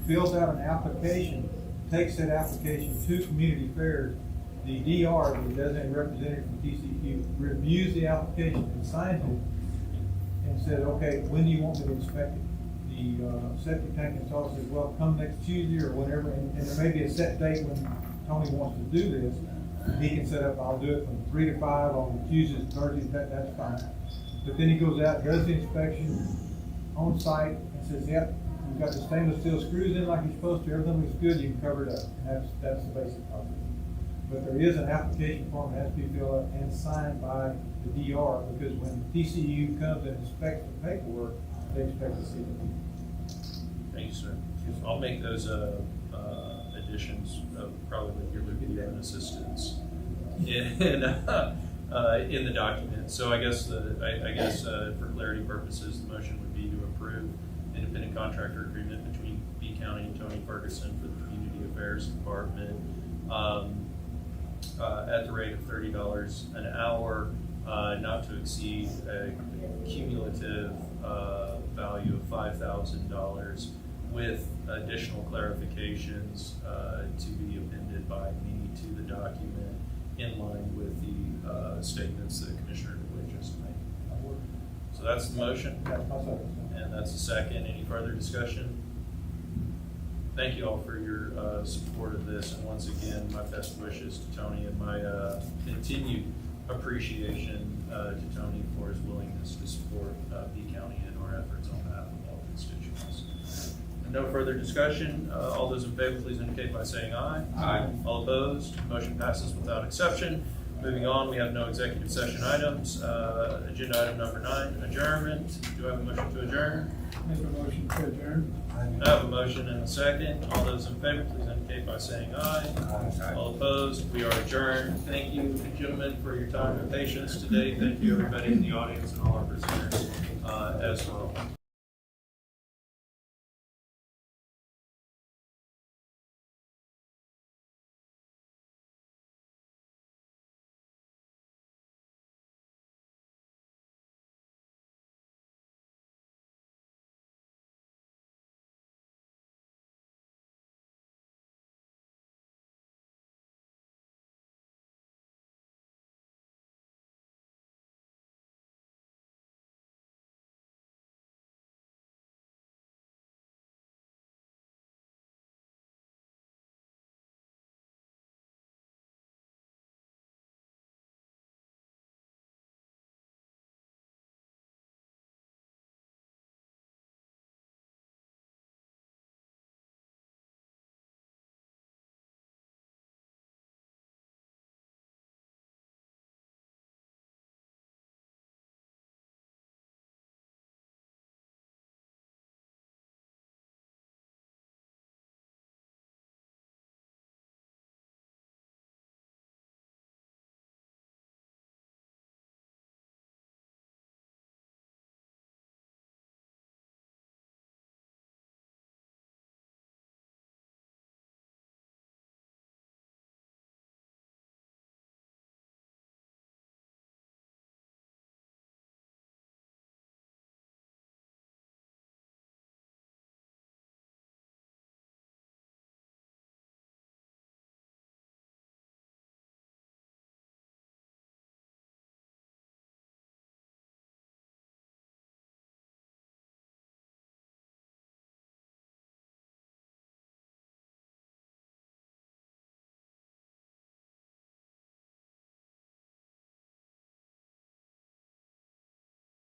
S4: fills out an application, takes that application to Community Affairs. The DR, the designated representative from TCEQ, reviews the application and signs it and says, okay, when do you want me to inspect it? The septic tank installer says, well, come next Tuesday or whatever, and there may be a set date when Tony wants to do this. He can set up, I'll do it from 3 to 5 on Tuesdays, Thursdays, that's fine. But then he goes out, does the inspection on site and says, yep, you've got the stainless steel screws in like you're supposed to, everything looks good, you can cover it up. And that's the basic process. But there is an application form that has to be filled out and signed by the DR, because when TCU comes and inspects the paperwork, they expect to see it.
S1: Thank you, sir. I'll make those additions, probably with your video and assistance in the document. So I guess for clarity purposes, the motion would be to approve independent contractor agreement between B County and Tony Ferguson for the Community Affairs Department at the rate of $30 an hour, not to exceed a cumulative value of $5,000, with additional clarifications to be appended by me to the document in line with the statements that Commissioner DeWitt just made. So that's the motion, and that's the second. Any further discussion? thank you all for your support of this, and once again, my best wishes to Tony and my continued appreciation to Tony for his willingness to support B County and our efforts on behalf of all constituents. And no further discussion. All those in favor, please indicate by saying aye.
S5: Aye.
S1: All opposed? Motion passes without exception. Moving on, we have no executive session items. Agenda item number 9, adjournment. Do I have a motion to adjourn?
S6: Make a motion to adjourn.
S1: I have a motion and a second. All those in favor, please indicate by saying aye.
S5: Aye.
S1: All opposed? We are adjourned. Thank you, gentlemen, for your time and patience today. Thank you, everybody in the audience and all our presenters as well.